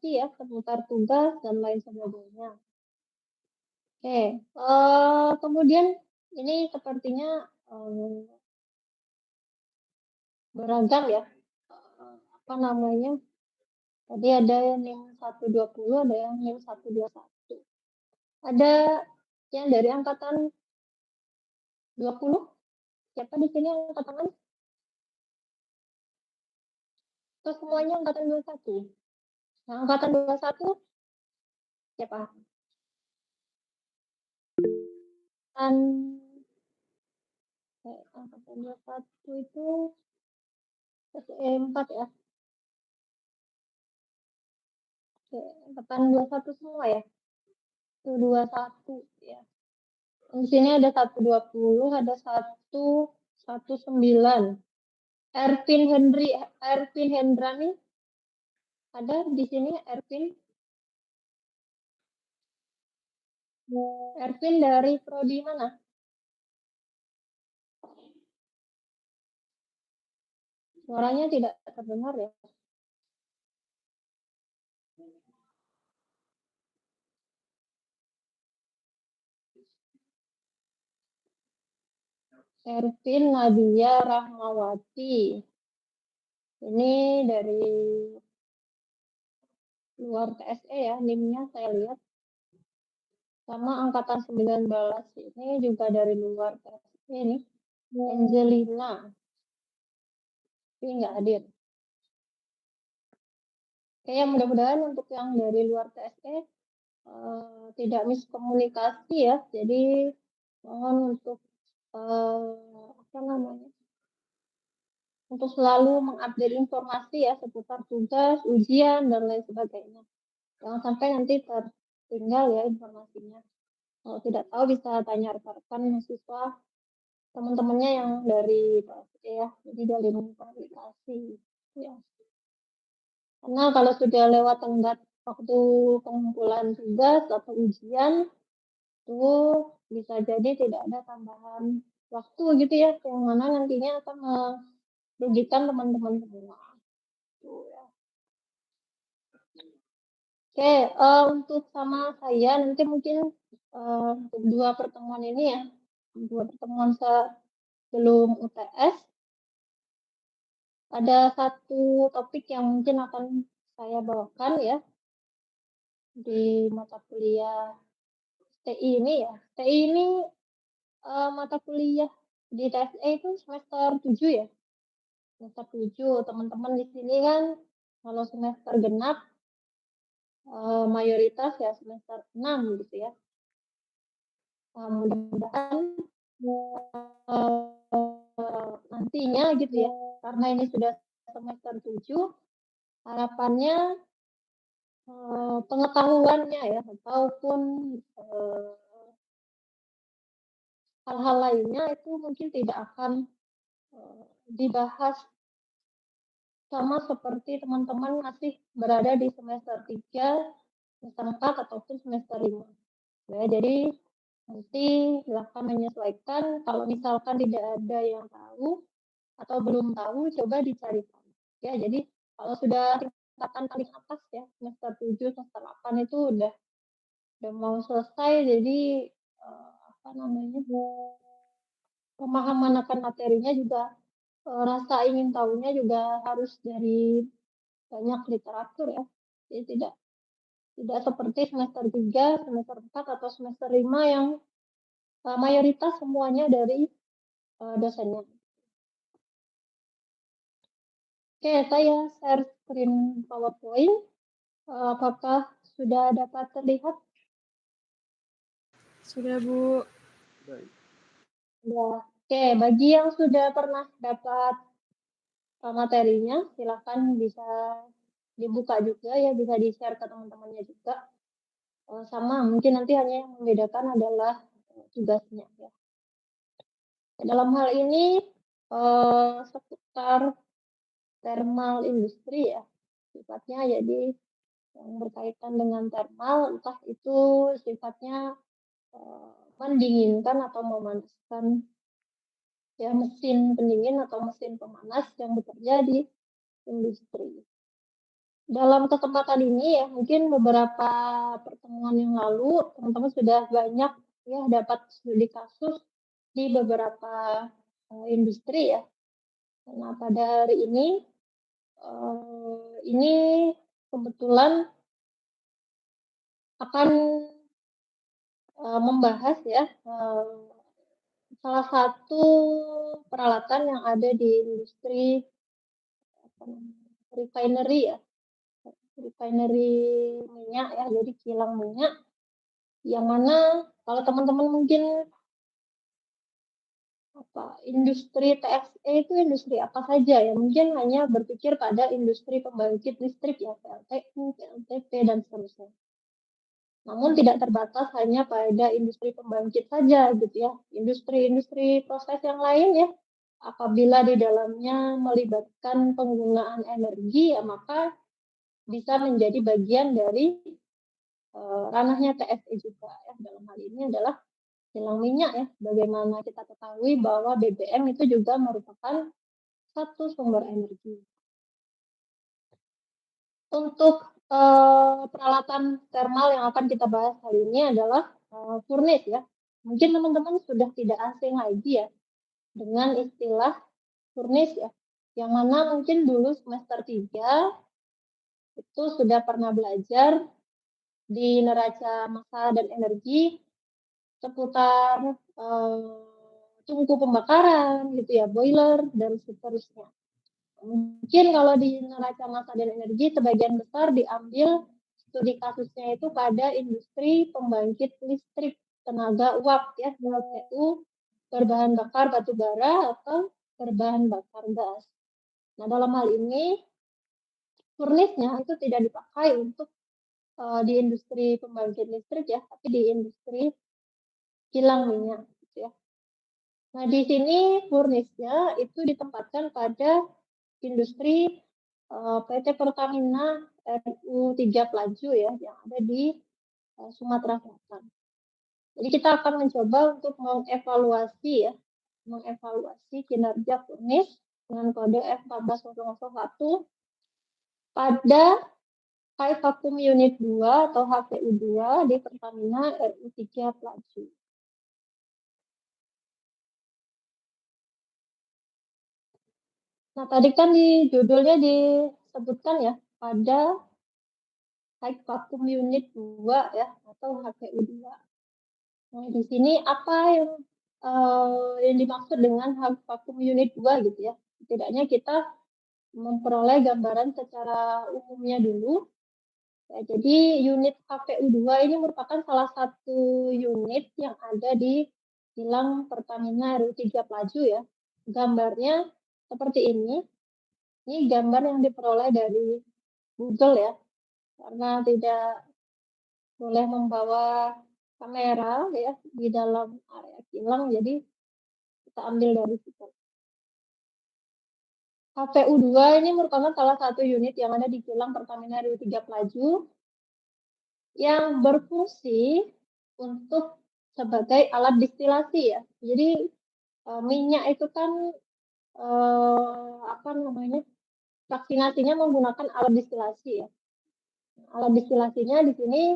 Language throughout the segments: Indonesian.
informasi ya seputar tugas dan lain sebagainya. Oke, kemudian ini sepertinya beragam ya, apa namanya, tadi ada yang NIM 120, ada yang NIM 121. Ada yang dari angkatan 20, siapa di sini angkatan tangan? Atau semuanya angkatan 21? Nah, angkatan 21 siapa? Angkatan 21 itu SE4 ya. Oke, angkatan 21 semua ya. 121 ya. Di sini ada 120, ada 119. Ervin Hendrani. Ada di sini Ervin. Ervin dari prodi mana? Suaranya tidak terdengar ya. Ervin Nadia Rahmawati. Ini dari luar TSE ya, NIM-nya saya lihat. Sama angkatan 19 ini juga dari luar TSE nih. Angelina. Tapi nggak hadir. Oke, ya mudah-mudahan untuk yang dari luar TSE tidak miskomunikasi ya. Jadi mohon untuk apa namanya? Untuk selalu mengupdate informasi ya seputar tugas, ujian dan lain sebagainya. Jangan sampai nanti tertinggal ya informasinya. Kalau tidak tahu bisa tanya rekan-rekan mahasiswa, teman-temannya yang dari TSE ya. Jadi dari komunikasi ya. Karena kalau sudah lewat tenggat waktu pengumpulan tugas atau ujian, itu bisa jadi tidak ada tambahan waktu gitu ya, yang mana nantinya akan merugikan teman-teman semua. Ya. Oke, untuk sama saya nanti mungkin untuk 2 pertemuan ini ya, 2 pertemuan sebelum UTS, ada satu topik yang mungkin akan saya bawakan ya di mata kuliah TI ini ya. TI ini mata kuliah di TSE itu semester 7 ya. Semester 7, teman-teman di sini kan kalau semester genap mayoritas ya semester 6 gitu ya. Mudah-mudahan nantinya gitu ya, karena ini sudah semester 7, harapannya pengetahuannya ya ataupun hal-hal lainnya itu mungkin tidak akan dibahas sama seperti teman-teman masih berada di semester 3, semester 4 ataupun semester 5. Ya, jadi nanti silakan menyesuaikan, kalau misalkan tidak ada yang tahu atau belum tahu, coba dicarikan. Ya, jadi kalau sudah tingkatan paling atas ya, semester 7, semester 8 itu udah mau selesai, jadi apa namanya, pemahaman akan materinya juga, rasa ingin tahunya juga harus dari banyak literatur ya. Jadi tidak seperti semester 3, semester 4 atau semester 5 yang mayoritas semuanya dari dosennya. Oke, saya share screen PowerPoint. Apakah sudah dapat terlihat? Sudah, Bu. Ya. Oke, bagi yang sudah pernah dapat materinya, silakan bisa dibuka juga ya, bisa di-share ke teman-temannya juga. Sama, mungkin nanti hanya yang membedakan adalah tugasnya ya. Dalam hal ini seputar thermal industri ya, sifatnya jadi yang berkaitan dengan thermal, entah itu sifatnya mendinginkan atau memanaskan ya, mesin pendingin atau mesin pemanas yang bekerja di industri. Dalam kesempatan ini ya, mungkin beberapa pertemuan yang lalu teman-teman sudah banyak ya dapat studi kasus di beberapa industri ya. Nah, pada hari ini kebetulan akan membahas ya salah satu peralatan yang ada di industri refinery ya, refinery minyak ya, jadi kilang minyak, yang mana kalau teman-teman mungkin industri TXE itu industri apa saja ya, mungkin hanya berpikir pada industri pembangkit listrik ya, PLTU, PLTP, dan seterusnya. Namun tidak terbatas hanya pada industri pembangkit saja gitu ya, industri-industri proses yang lain ya, apabila di dalamnya melibatkan penggunaan energi ya maka bisa menjadi bagian dari ranahnya TSE juga ya. Dalam hal ini adalah kilang minyak ya. Bagaimana kita ketahui bahwa BBM itu juga merupakan satu sumber energi. Untuk peralatan thermal yang akan kita bahas kali ini adalah furnace ya. Mungkin teman-teman sudah tidak asing lagi ya dengan istilah furnace ya. Yang mana mungkin dulu semester 3 itu sudah pernah belajar di neraca massa dan energi seputar tungku pembakaran gitu ya, boiler dan seterusnya. Mungkin kalau di neraca massa dan energi sebagian besar diambil studi kasusnya itu pada industri pembangkit listrik tenaga uap ya, PLTU, berbahan bakar batu bara atau berbahan bakar gas. Nah, dalam hal ini furnace-nya itu tidak dipakai untuk di industri pembangkit listrik ya, tapi di industri kilang minyak gitu ya. Nah, di sini furnace-nya itu ditempatkan pada industri PT Pertamina RU3 Pelaju ya, yang ada di Sumatera Selatan. Jadi kita akan mencoba untuk mengevaluasi kinerja furnace dengan kode F14001 pada High Vacuum Unit 2 atau HVU2 di Pertamina RU3 Pelaju. Nah, tadi kan di judulnya disebutkan ya, pada High Vacuum Unit 2 ya, atau HVU2. Nah, di sini apa yang dimaksud dengan High Vacuum Unit 2 gitu ya. Setidaknya kita memperoleh gambaran secara umumnya dulu. Ya, jadi unit HVU2 ini merupakan salah satu unit yang ada di kilang Pertamina RU3 Pelaju ya. Gambarnya seperti ini. Ini gambar yang diperoleh dari Google ya, karena tidak boleh membawa kamera ya di dalam area kilang, jadi kita ambil dari situ. HVU2 ini merupakan salah satu unit yang ada di kilang Pertamina RU3 Pelaju yang berfungsi untuk sebagai alat distilasi ya. Jadi minyak itu kan vaksinasinya menggunakan alat distilasi ya. Alat distilasinya di sini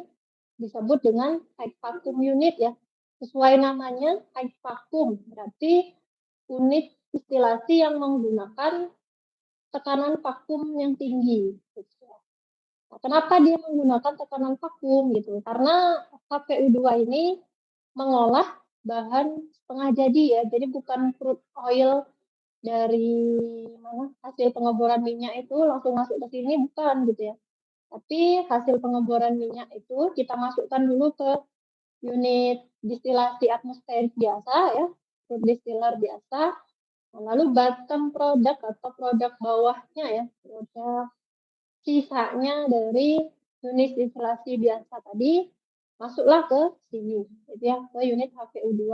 disebut dengan high vacuum unit ya. Sesuai namanya high vacuum, berarti unit distilasi yang menggunakan tekanan vakum yang tinggi. Nah, kenapa dia menggunakan tekanan vakum gitu? Karena HVU2 ini mengolah bahan setengah jadi ya, jadi bukan crude oil dari hasil pengeboran minyak itu langsung masuk ke sini, bukan gitu ya. Tapi hasil pengeboran minyak itu kita masukkan dulu ke unit distilasi atmosferik biasa ya, crude distiller biasa. Nah, lalu bottom product atau produk bawahnya ya, produk sisanya dari unit distilasi biasa tadi masuklah ke sini, jadi ya, ke unit HVU2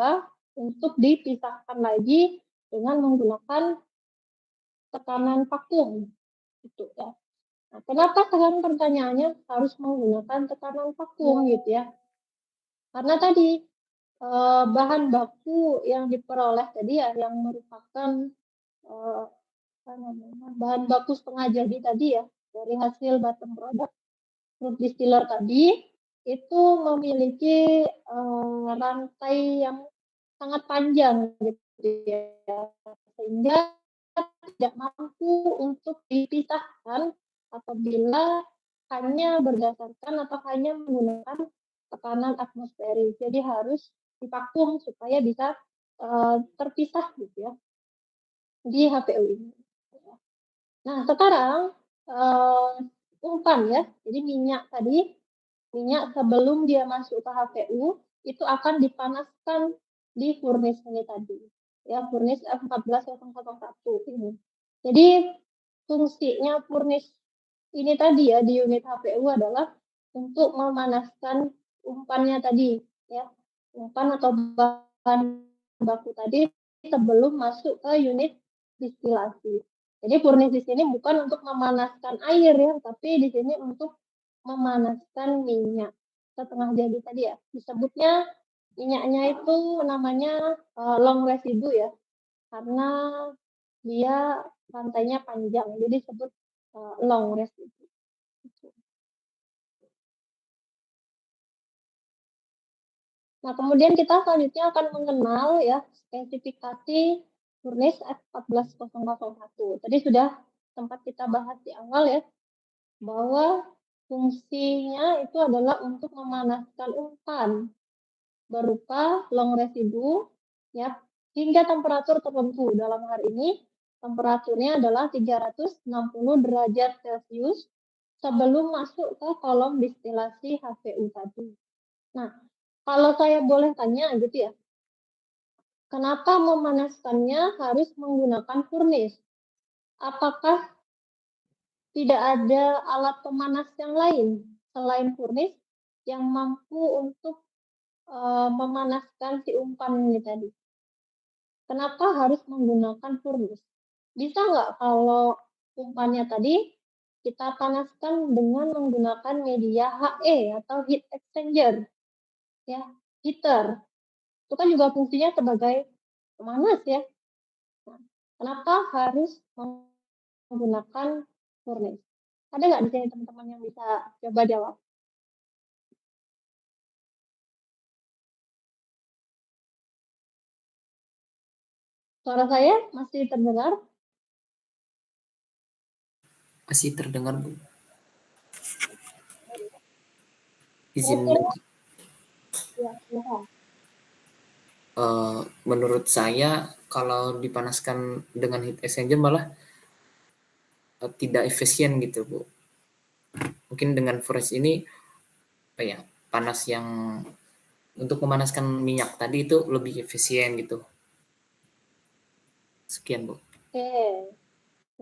untuk dipisahkan lagi dengan menggunakan tekanan vakum gitu ya. Nah, kenapa sekarang pertanyaannya harus menggunakan tekanan vakum gitu ya? Karena tadi bahan baku yang diperoleh tadi ya, yang merupakan bahan baku setengah jadi tadi ya, dari hasil bottom product crude distiller tadi itu memiliki rantai yang sangat panjang gitu ya, sehingga tidak mampu untuk dipisahkan apabila hanya berdasarkan atau hanya menggunakan tekanan atmosferik. Jadi harus divakum supaya bisa terpisah gitu ya di HPU ini. Nah sekarang umpan ya, jadi minyak tadi, minyak sebelum dia masuk ke HPU itu akan dipanaskan di furnace ini tadi, ya furnace F14001 ini. Jadi fungsinya furnace ini tadi ya di unit HPU adalah untuk memanaskan umpannya tadi, ya umpan atau bahan baku tadi sebelum masuk ke unit distilasi. Jadi furnace di sini bukan untuk memanaskan air ya, tapi di sini untuk memanaskan minyak setengah jadi tadi ya. Disebutnya minyaknya itu namanya long residue ya, karena dia rantainya panjang, jadi disebut long residue. Nah, kemudian kita selanjutnya akan mengenal ya spesifikasi furnace F14001. Tadi sudah sempat kita bahas di awal ya, bahwa fungsinya itu adalah untuk memanaskan umpan berupa long residue ya hingga temperatur tertentu. Dalam hal ini temperaturnya adalah 360 derajat Celcius sebelum masuk ke kolom distilasi HPU tadi. Nah, kalau saya boleh tanya gitu ya, kenapa memanaskannya harus menggunakan furnace? Apakah tidak ada alat pemanas yang lain selain furnace yang mampu untuk memanaskan si umpan ini tadi? Kenapa harus menggunakan furnace? Bisa nggak kalau umpannya tadi kita panaskan dengan menggunakan media HE atau heat exchanger, ya, heater. Itu kan juga fungsinya sebagai pemanas ya. Nah, kenapa harus menggunakan furnace? Ada nggak di sini teman-teman yang bisa coba jawab? Suara saya masih terdengar? Masih terdengar, Bu. Izin Ya, silahkan. menurut saya kalau dipanaskan dengan heat exchanger malah tidak efisien gitu, Bu. Mungkin dengan furnace ini apa ya, panas yang untuk memanaskan minyak tadi itu lebih efisien gitu. Sekian, Bu. Oke,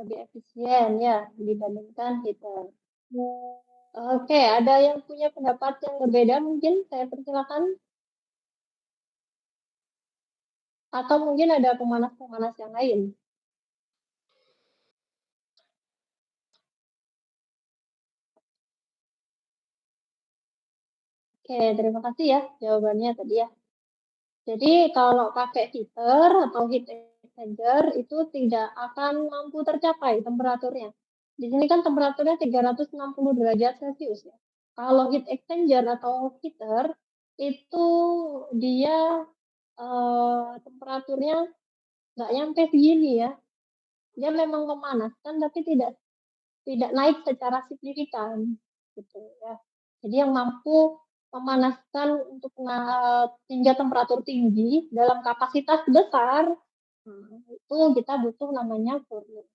lebih efisien ya dibandingkan heater. Oke, ada yang punya pendapat yang berbeda mungkin saya persilakan. Atau mungkin ada pemanas-pemanas yang lain. Oke, terima kasih ya jawabannya tadi ya. Jadi kalau pakai heater atau heat exchanger itu tidak akan mampu tercapai temperaturnya. Di sini kan temperaturnya 360 derajat Celcius ya. Kalau heat exchanger atau heater itu dia temperaturnya nggak nyampe segini ya. Dia memang memanaskan tapi tidak naik secara signifikan gitu ya. Jadi yang mampu memanaskan untuk hingga temperatur tinggi dalam kapasitas besar itu kita butuh namanya furnace.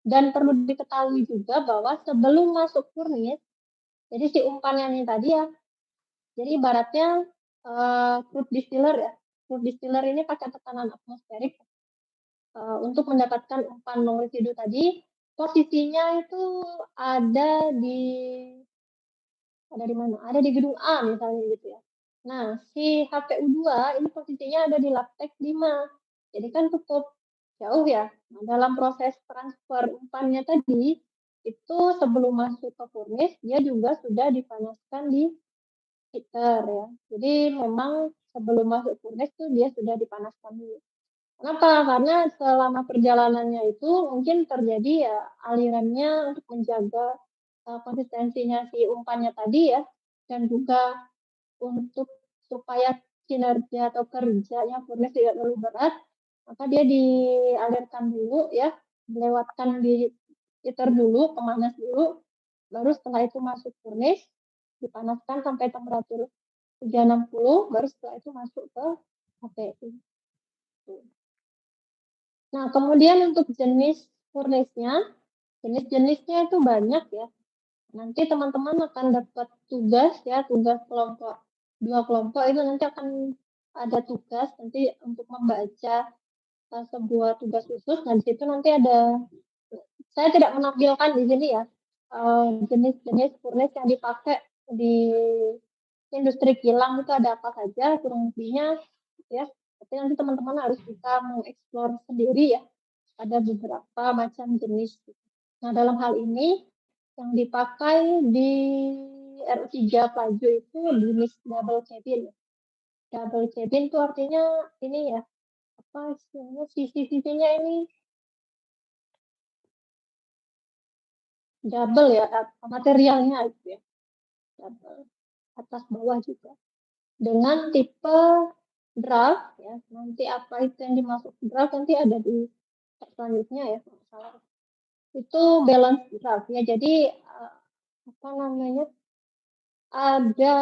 Dan perlu diketahui juga bahwa sebelum masuk furnace, jadi si umpannya ini tadi ya, jadi ibaratnya crude distiller ya. Crude distiller ini pakai tekanan atmosferik untuk mendapatkan umpan long residue tadi. Posisinya itu ada di mana? Ada di gedung A misalnya gitu ya. Nah, si HPU2 ini posisinya ada di Laptek 5. Jadi kan cukup jauh ya. Nah, dalam proses transfer umpannya tadi, itu sebelum masuk ke furnace, dia juga sudah dipanaskan di heater ya. Jadi memang sebelum masuk furnace tuh dia sudah dipanaskan dulu. Kenapa? Karena selama perjalanannya itu mungkin terjadi ya alirannya untuk menjaga konsistensinya si umpannya tadi ya, dan juga untuk supaya kinerja atau kerjanya furnace tidak terlalu berat, maka dia dialirkan dulu ya, dilewatkan di heater dulu, pemanas dulu, baru setelah itu masuk furnace, dipanaskan sampai temperatur 360, baru setelah itu masuk ke HPI. Nah, kemudian untuk jenis furnace-nya, jenis-jenisnya itu banyak ya. Nanti teman-teman akan dapat tugas ya, tugas kelompok, 2 kelompok itu nanti akan ada tugas nanti untuk membaca sebuah tugas khusus. Nah, di situ nanti ada, saya tidak menampilkan di sini ya, jenis-jenis furnace yang dipakai di industri kilang itu ada apa saja, kurang lebihnya ya. Tapi nanti teman-teman harus bisa mengeksplor sendiri ya, ada beberapa macam jenis. Nah, dalam hal ini yang dipakai di R3 Plajo itu jenis double cabin. Double cabin itu artinya ini ya, apa istilahnya, sisi-sisinya ini double ya, materialnya itu ya, double, atas bawah juga. Dengan tipe draft ya, nanti apa itu yang dimaksud draft nanti ada di selanjutnya ya, itu balance draft ya. Jadi apa namanya, ada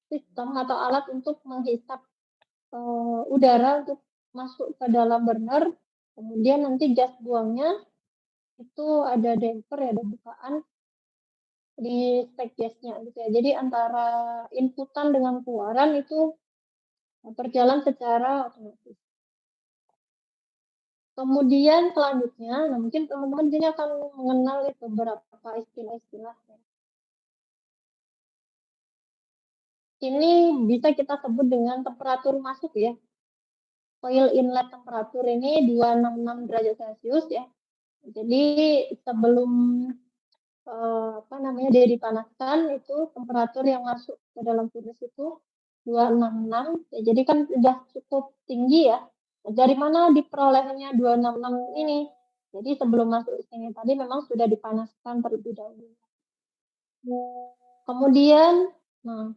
sistem atau alat untuk menghisap udara untuk masuk ke dalam burner, kemudian nanti gas buangnya itu ada damper ya, ada bukaan di stack gasnya gitu ya. Jadi antara inputan dengan keluaran itu berjalan secara otomatis. Kemudian selanjutnya, nah mungkin teman-teman di sini akan mengenal beberapa istilah-istilah. Ini bisa kita sebut dengan temperatur masuk ya. Coil inlet temperatur ini 266 derajat Celcius ya. Jadi sebelum apa namanya dia dipanaskan itu temperatur yang masuk ke dalam furnace itu 266. Ya, jadi kan sudah cukup tinggi ya. Dari mana diperolehnya 266 ini? Jadi sebelum masuk ke sini tadi memang sudah dipanaskan terlebih dahulu. Kemudian, nah,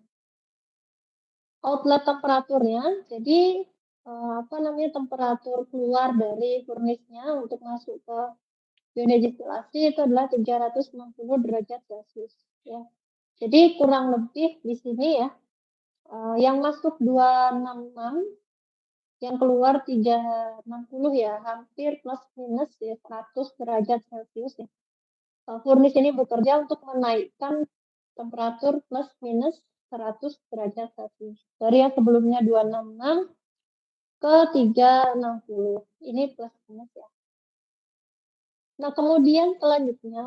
outlet temperaturnya, jadi apa namanya temperatur keluar dari furnace-nya untuk masuk ke zona distilasi itu adalah 360 derajat Celcius ya. Jadi kurang lebih di sini ya, yang masuk 266, yang keluar 360 ya, hampir plus minus ya 100 derajat Celcius ya. Furnace ini bekerja untuk menaikkan temperatur plus minus 100 derajat Celcius. Dari yang sebelumnya 266 ke 360. Ini plus minus ya. Nah, kemudian selanjutnya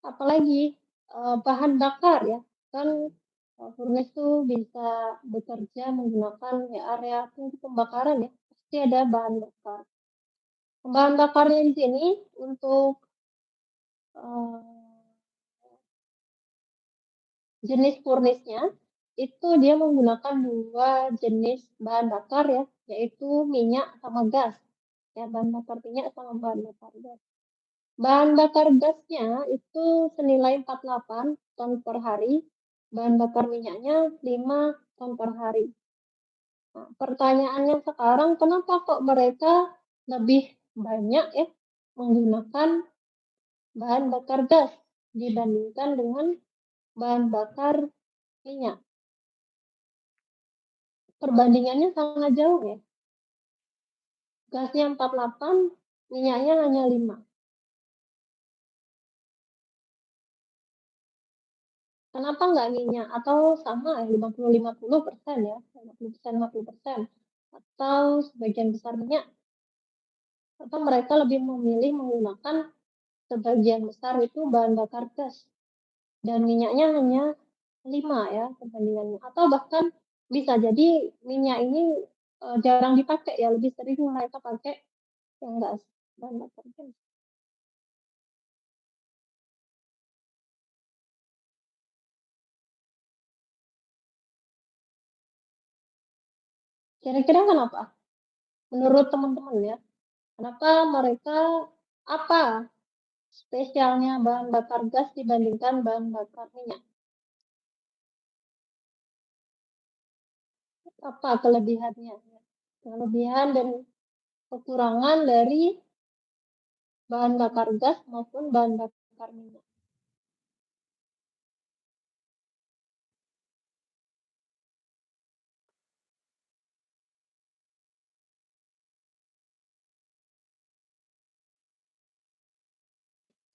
apalagi bahan bakar ya. Kan furnace itu bisa bekerja menggunakan ya, area untuk pembakaran ya. Pasti ada bahan bakar. Bahan bakarnya di sini untuk jenis furnace-nya itu dia menggunakan 2 jenis bahan bakar ya, yaitu minyak sama gas. Ya, bahan bakar minyak sama bahan bakar gas. Bahan bakar gasnya itu senilai 48 ton per hari, bahan bakar minyaknya 5 ton per hari. Nah, pertanyaannya sekarang, kenapa kok mereka lebih banyak ya menggunakan bahan bakar gas dibandingkan dengan bahan bakar minyak? Perbandingannya sangat jauh ya. Gasnya 48, minyaknya hanya 5. Kenapa nggak minyak? Atau sama ya, 50-50% ya, 50%-50%. Atau sebagian besar minyak. Atau mereka lebih memilih menggunakan sebagian besar itu bahan bakar gas. Dan minyaknya hanya 5 ya perbandingannya. Atau bahkan bisa jadi minyak ini jarang dipakai ya, lebih sering mereka pakai yang gas, bahan bakar gas. Kira-kira kenapa? Menurut teman-teman ya, kenapa mereka apa spesialnya bahan bakar gas dibandingkan bahan bakar minyak? Apa kelebihannya? Kelebihan dan kekurangan dari bahan bakar gas maupun bahan bakar minyak.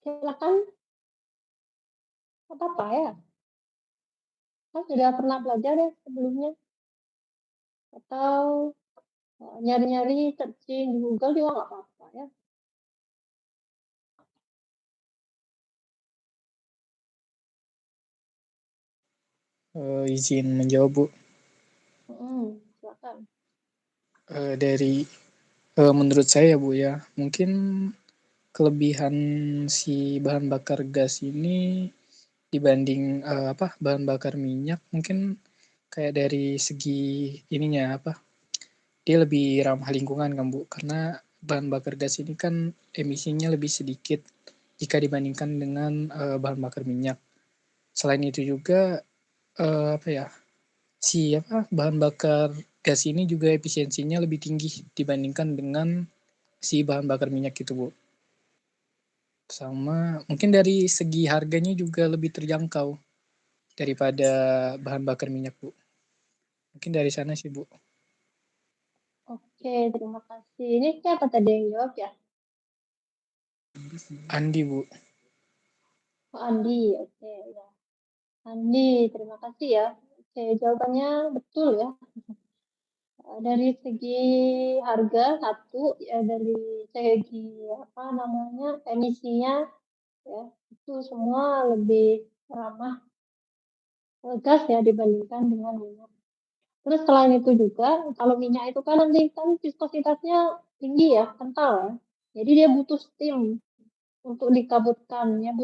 Silakan, apa ya? Kan sudah pernah belajar ya sebelumnya, atau nyari-nyari searching di Google juga nggak apa-apa ya. Izin menjawab, Bu. Silakan. Dari menurut saya, Bu ya, mungkin kelebihan si bahan bakar gas ini dibanding bahan bakar minyak mungkin kayak dari segi ininya dia lebih ramah lingkungan kan, Bu, karena bahan bakar gas ini kan emisinya lebih sedikit jika dibandingkan dengan bahan bakar minyak. Selain itu juga bahan bakar gas ini juga efisiensinya lebih tinggi dibandingkan dengan si bahan bakar minyak itu, Bu. Sama mungkin dari segi harganya juga lebih terjangkau daripada bahan bakar minyak, Bu. Mungkin dari sana sih, Bu. Oke, terima kasih. Ini siapa tadi yang jawab ya? Andi, Bu. Oh, Andi, oke ya. Andi, terima kasih ya. Oke, jawabannya betul ya. Dari segi harga satu, ya dari segi emisinya ya itu semua lebih ramah gas ya dibandingkan dengan minyak. Terus selain itu juga kalau minyak itu kan nanti kan viskositasnya tinggi ya, kental ya. Jadi dia butuh steam untuk dikabutkan ya,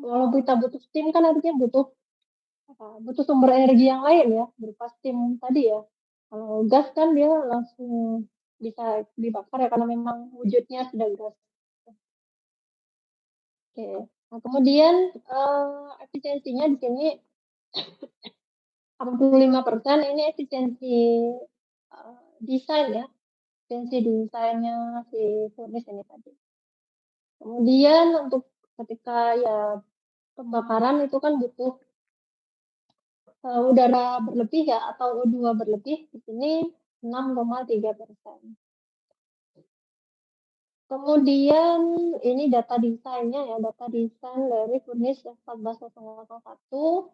kalau kita butuh steam kan artinya butuh sumber energi yang lain ya, berupa steam tadi ya. Kalau gas kan dia langsung bisa dibakar ya karena memang wujudnya sudah gas. Oke. Nah, kemudian efisiensinya di sini 85% ini efisiensi desain ya, efisiensi desainnya si furnace ini tadi. Kemudian untuk ketika ya pembakaran itu kan butuh udara berlebih ya atau O2 berlebih di sini 6,3%. Kemudian ini data desainnya ya, data desain dari furnace 14001.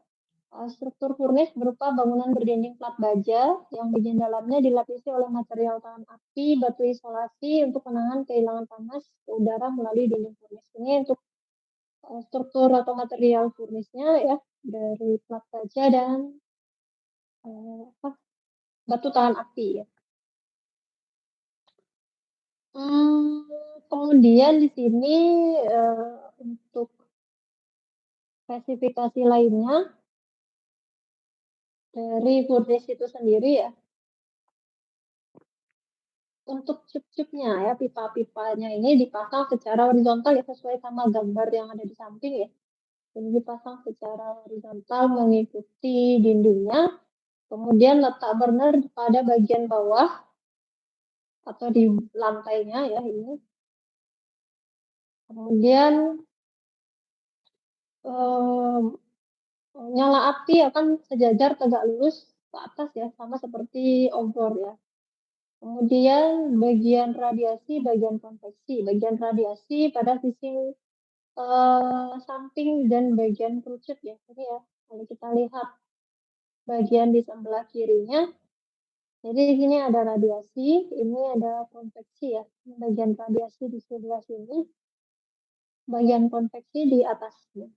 Struktur furnace berupa bangunan berdinding plat baja yang bagian dalamnya dilapisi oleh material tahan api, batu isolasi untuk menahan kehilangan panas ke udara melalui dinding furnace. Ini untuk struktur atau material furnace-nya ya dari plat baja dan batu tahan api ya. Kemudian di sini untuk spesifikasi lainnya dari furnace itu sendiri ya. Untuk cup-cupnya ya, pipa-pipanya ini dipasang secara horizontal ya sesuai sama gambar yang ada di samping ya. Jadi dipasang secara horizontal mengikuti dindingnya. Kemudian letak burner pada bagian bawah atau di lantainya ya ini. Kemudian nyala api akan sejajar tegak lurus ke atas ya, sama seperti obor ya. Kemudian bagian radiasi, bagian konveksi. Bagian radiasi pada sisi samping dan bagian kerucut ya. Jadi ya, kalau kita lihat bagian di sebelah kirinya, jadi di sini ada radiasi, ini ada konveksi ya. Bagian radiasi di sebelah sini, bagian konveksi di atasnya.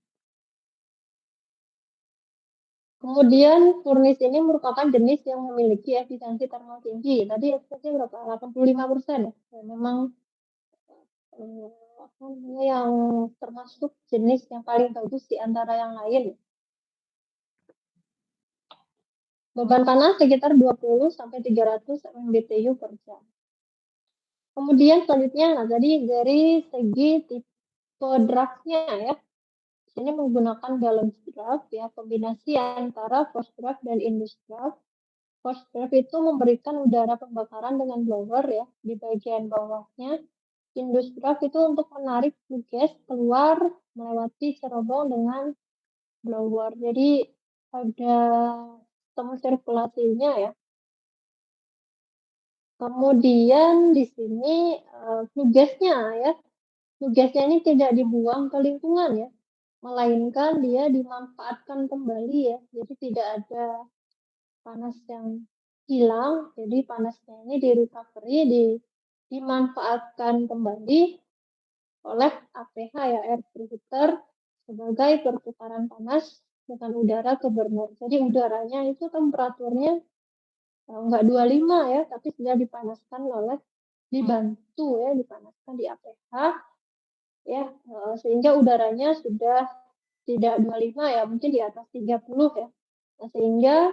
Kemudian furnace ini merupakan jenis yang memiliki efisiensi termal tinggi. Tadi efisiensi berapa? 85% ya. Memang yang termasuk jenis yang paling bagus di antara yang lain. Beban panas sekitar 20 sampai 300 MBTU per jam. Kemudian selanjutnya, nah tadi dari segi tipe draftnya ya. Ini menggunakan balance draft ya, kombinasi antara forced draft dan induced draft. Forced draft itu memberikan udara pembakaran dengan blower ya di bagian bawahnya. Induced draft itu untuk menarik gas keluar melewati cerobong dengan blower. Jadi ada sistem sirkulasinya ya. Kemudian di sini flue gasnya ya. Flue gasnya ini tidak dibuang ke lingkungan ya, melainkan dia dimanfaatkan kembali ya. Jadi tidak ada panas yang hilang, jadi panasnya ini dimanfaatkan kembali oleh APH ya, air preheater, sebagai pertukaran panas dengan udara ke burner. Jadi udaranya itu temperaturnya nggak 25 ya, tapi sudah dipanaskan dipanaskan di APH ya, sehingga udaranya sudah tidak 25 ya, mungkin di atas 30 ya. Nah, sehingga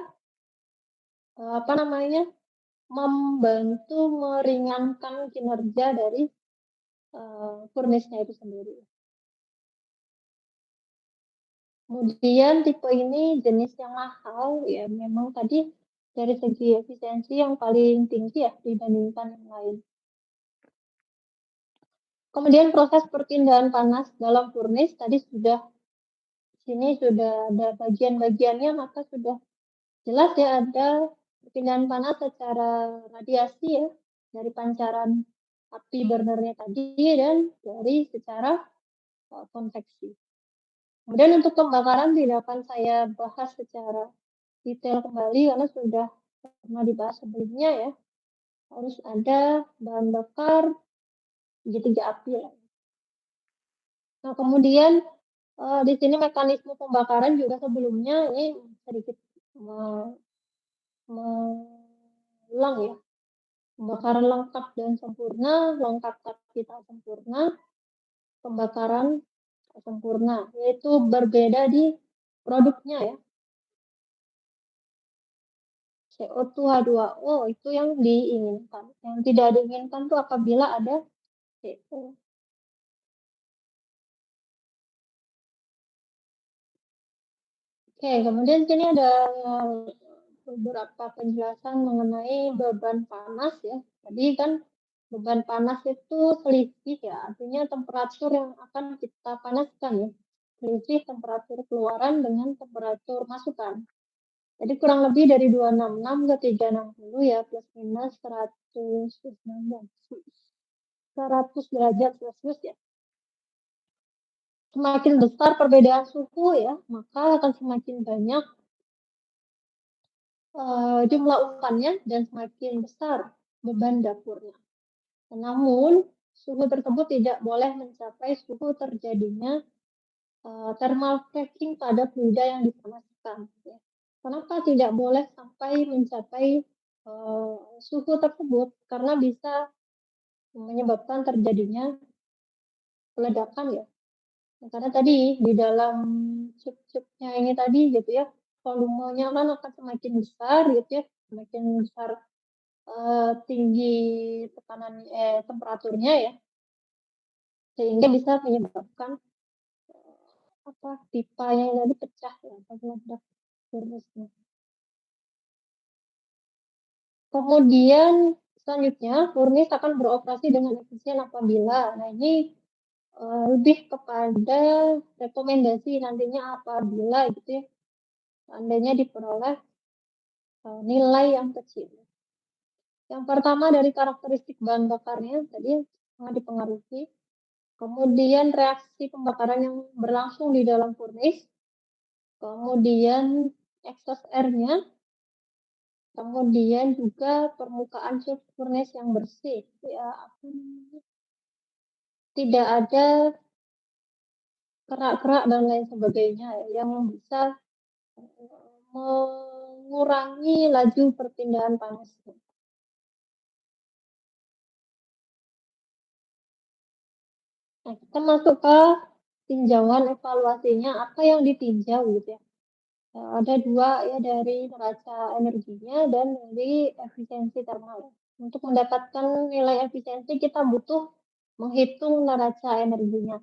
membantu meringankan kinerja dari furnace-nya itu sendiri. Kemudian tipe ini jenis yang mahal ya, memang tadi dari segi efisiensi yang paling tinggi ya dibandingkan yang lain. Kemudian proses perpindahan panas dalam furnace tadi sini sudah ada bagian-bagiannya, maka sudah jelas ya ada perpindahan panas secara radiasi ya, dari pancaran api burnernya tadi dan dari secara konveksi. Kemudian untuk pembakaran tidak akan saya bahas secara detail kembali karena sudah pernah dibahas sebelumnya ya. Harus ada bahan bakar segitiga api lah. Nah, kemudian di sini mekanisme pembakaran juga sebelumnya ini sedikit mengulang ya. Pembakaran lengkap dan sempurna, lengkap tapi tak sempurna, pembakaran sempurna, yaitu berbeda di produknya ya. CO2 H2O itu yang diinginkan. Yang tidak diinginkan itu apabila ada CO. Oke, kemudian sini ada beberapa penjelasan mengenai beban panas ya. Tadi kan beban panas itu selisih ya, artinya temperatur yang akan kita panaskan ya. Selisih temperatur keluaran dengan temperatur masukan. Jadi kurang lebih dari 266 ke 360 ya, plus minus 100 derajat Celcius ya. Semakin besar perbedaan suhu ya, maka akan semakin banyak jumlah umpannya dan semakin besar beban dapurnya. Namun, suhu tersebut tidak boleh mencapai suhu terjadinya thermal cracking pada fluida yang dipanaskan. Ya. Kenapa tidak boleh sampai mencapai suhu tersebut? Karena bisa menyebabkan terjadinya ledakan ya. Karena tadi di dalam cup-cupnya ini tadi gitu ya, volumenya kan akan semakin besar gitu ya, semakin besar tinggi tekanan temperaturnya ya, sehingga bisa menyebabkan pipa yang tadi pecah ya, meledak furnace-nya. Kemudian selanjutnya furnace akan beroperasi dengan efisien apabila, nah ini lebih kepada rekomendasi nantinya apabila gitu ya, seandainya diperoleh nilai yang kecil. Yang pertama dari karakteristik bahan bakarnya tadi sangat dipengaruhi. Kemudian reaksi pembakaran yang berlangsung di dalam furnace. Kemudian exhaust air-nya. Kemudian juga permukaan furnace yang bersih. Ya, tidak ada kerak-kerak dan lain sebagainya yang bisa mengurangi laju perpindahan panas. Nah, kita masuk ke tinjauan evaluasinya, apa yang ditinjau gitu ya. Ada dua ya, dari neraca energinya dan dari efisiensi termal. Untuk mendapatkan nilai efisiensi kita butuh menghitung neraca energinya.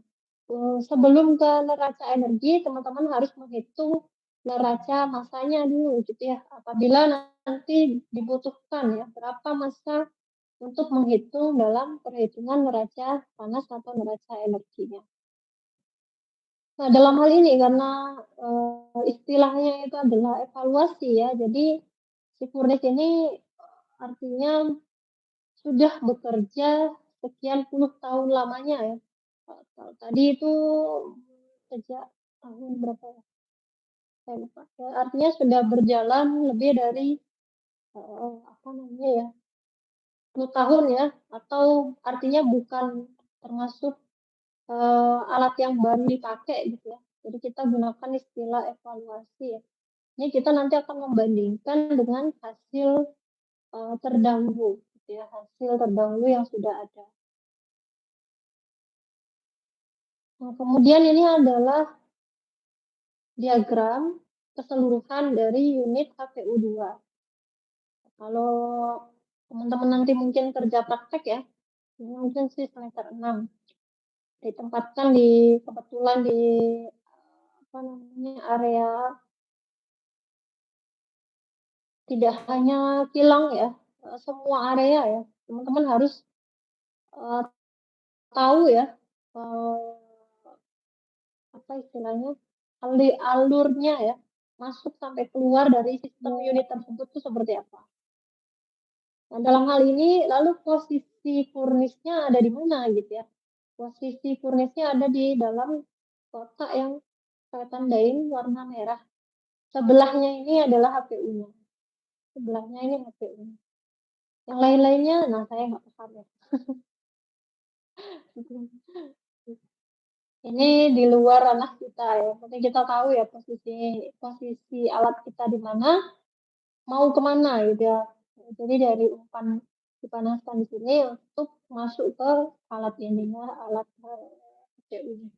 sebelum ke neraca energi, teman-teman harus menghitung neraca masanya dulu gitu ya. Apabila nanti dibutuhkan ya, berapa masa untuk menghitung dalam perhitungan neraca panas atau neraca energinya. Nah, dalam hal ini karena istilahnya itu adalah evaluasi ya, jadi si Furnis ini artinya sudah bekerja sekian puluh tahun lamanya ya. Tadi itu sejak tahun berapa ya? Saya lupa. Ya, artinya sudah berjalan lebih dari apa namanya ya, 10 tahun ya, atau artinya bukan termasuk alat yang baru dipakai gitu ya. Jadi kita gunakan istilah evaluasi ya. Ini kita nanti akan membandingkan dengan hasil terdahulu, gitu ya, hasil terdahulu yang sudah ada. Nah, kemudian ini adalah diagram keseluruhan dari unit HPU 2. Kalau teman-teman nanti mungkin kerja praktek ya, ini mungkin sih semester 6. Ditempatkan kebetulan di apa namanya area tidak hanya kilang ya, semua area ya. Teman-teman harus tahu ya apa istilahnya alurnya ya, masuk sampai keluar dari sistem unit tersebut itu seperti apa. Nah, dalam hal ini lalu posisi furnisnya ada di mana gitu ya. Posisi furnisnya ada di dalam kotak yang saya tandain warna merah. Sebelahnya ini adalah HPU-nya. Sebelahnya ini HPU-nya. Yang lain-lainnya, nah saya nggak paham ya. Ini di luar ranah kita ya. Penting kita tahu ya posisi alat kita di mana, mau kemana gitu ya. Jadi dari umpan dipanaskan di sini untuk masuk ke alat ini ya, alat HPU.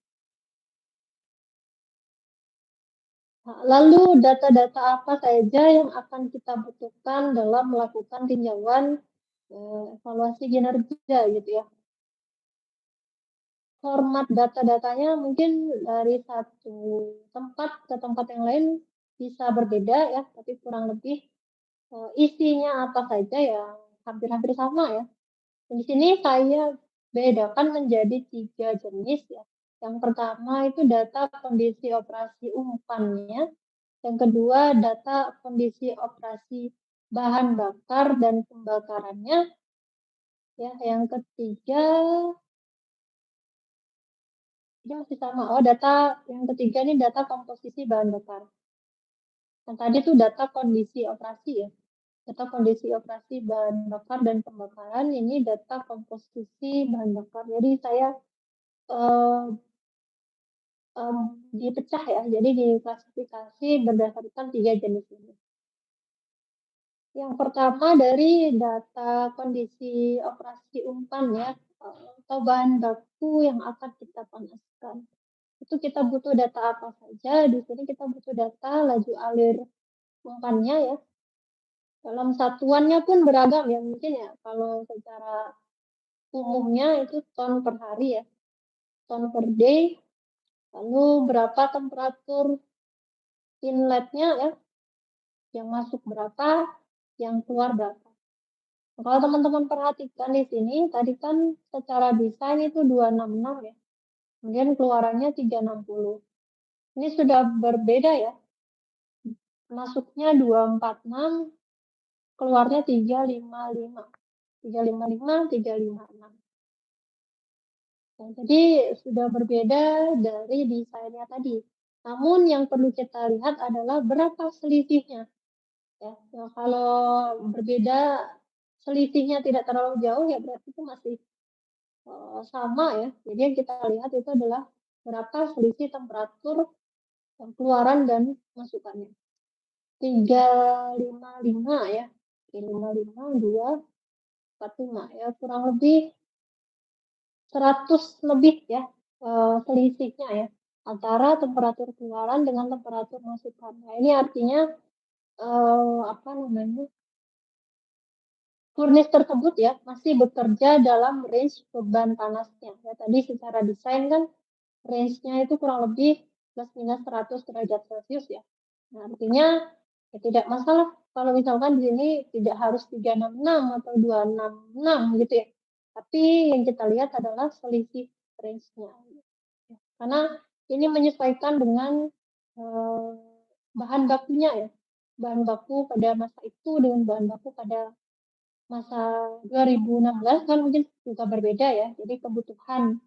Nah, lalu data-data apa saja yang akan kita butuhkan dalam melakukan tinjauan evaluasi kinerja gitu ya. Format data-datanya mungkin dari satu tempat ke tempat yang lain bisa berbeda ya, tapi kurang lebih isinya apa saja ya hampir-hampir sama ya. Di sini saya bedakan menjadi 3 jenis ya. Yang pertama itu data kondisi operasi umpannya, yang kedua data kondisi operasi bahan bakar dan pembakarannya, ya. Yang ketiga ini masih sama. Oh, yang ketiga ini data komposisi bahan bakar. Yang tadi itu data kondisi operasi ya. Data kondisi operasi bahan bakar dan pembakaran, ini data komposisi bahan bakar. Jadi saya eh, dipecah ya, jadi diklasifikasi berdasarkan 3 jenis ini. Yang pertama dari data kondisi operasi umpan ya, atau bahan baku yang akan kita panaskan. Itu kita butuh data apa saja? Di sini kita butuh data laju alir umpannya ya. Dalam satuannya pun beragam ya, mungkin ya kalau secara umumnya itu ton per hari ya, ton per day. Lalu berapa temperatur inletnya ya, yang masuk berapa, yang keluar berapa. Nah, kalau teman-teman perhatikan di sini, tadi kan secara desain itu 266 ya, kemudian keluarannya 360. Ini sudah berbeda ya, masuknya 246, keluarnya 355. 355, 356. Nah, jadi sudah berbeda dari desainnya tadi. Namun yang perlu kita lihat adalah berapa selisihnya. Ya, ya kalau berbeda selisihnya tidak terlalu jauh ya berarti itu masih sama ya. Jadi yang kita lihat itu adalah berapa selisih temperatur keluaran dan masukannya. 355 ya. 355, 245 ya, kurang lebih 100 lebih ya selisihnya ya antara temperatur keluaran dengan temperatur masukan. Nah, ini artinya apa namanya, furnace tersebut ya masih bekerja dalam range beban panasnya. Ya, tadi secara desain kan range-nya itu kurang lebih plus minus 100 derajat Celcius ya. Nah, artinya ya tidak masalah kalau misalkan di sini tidak harus 366 atau 266 gitu ya. Tapi yang kita lihat adalah selisih range-nya. Karena ini menyesuaikan dengan bahan bakunya ya. Bahan baku pada masa itu dengan bahan baku pada masa 2016 kan mungkin juga berbeda ya. Jadi kebutuhan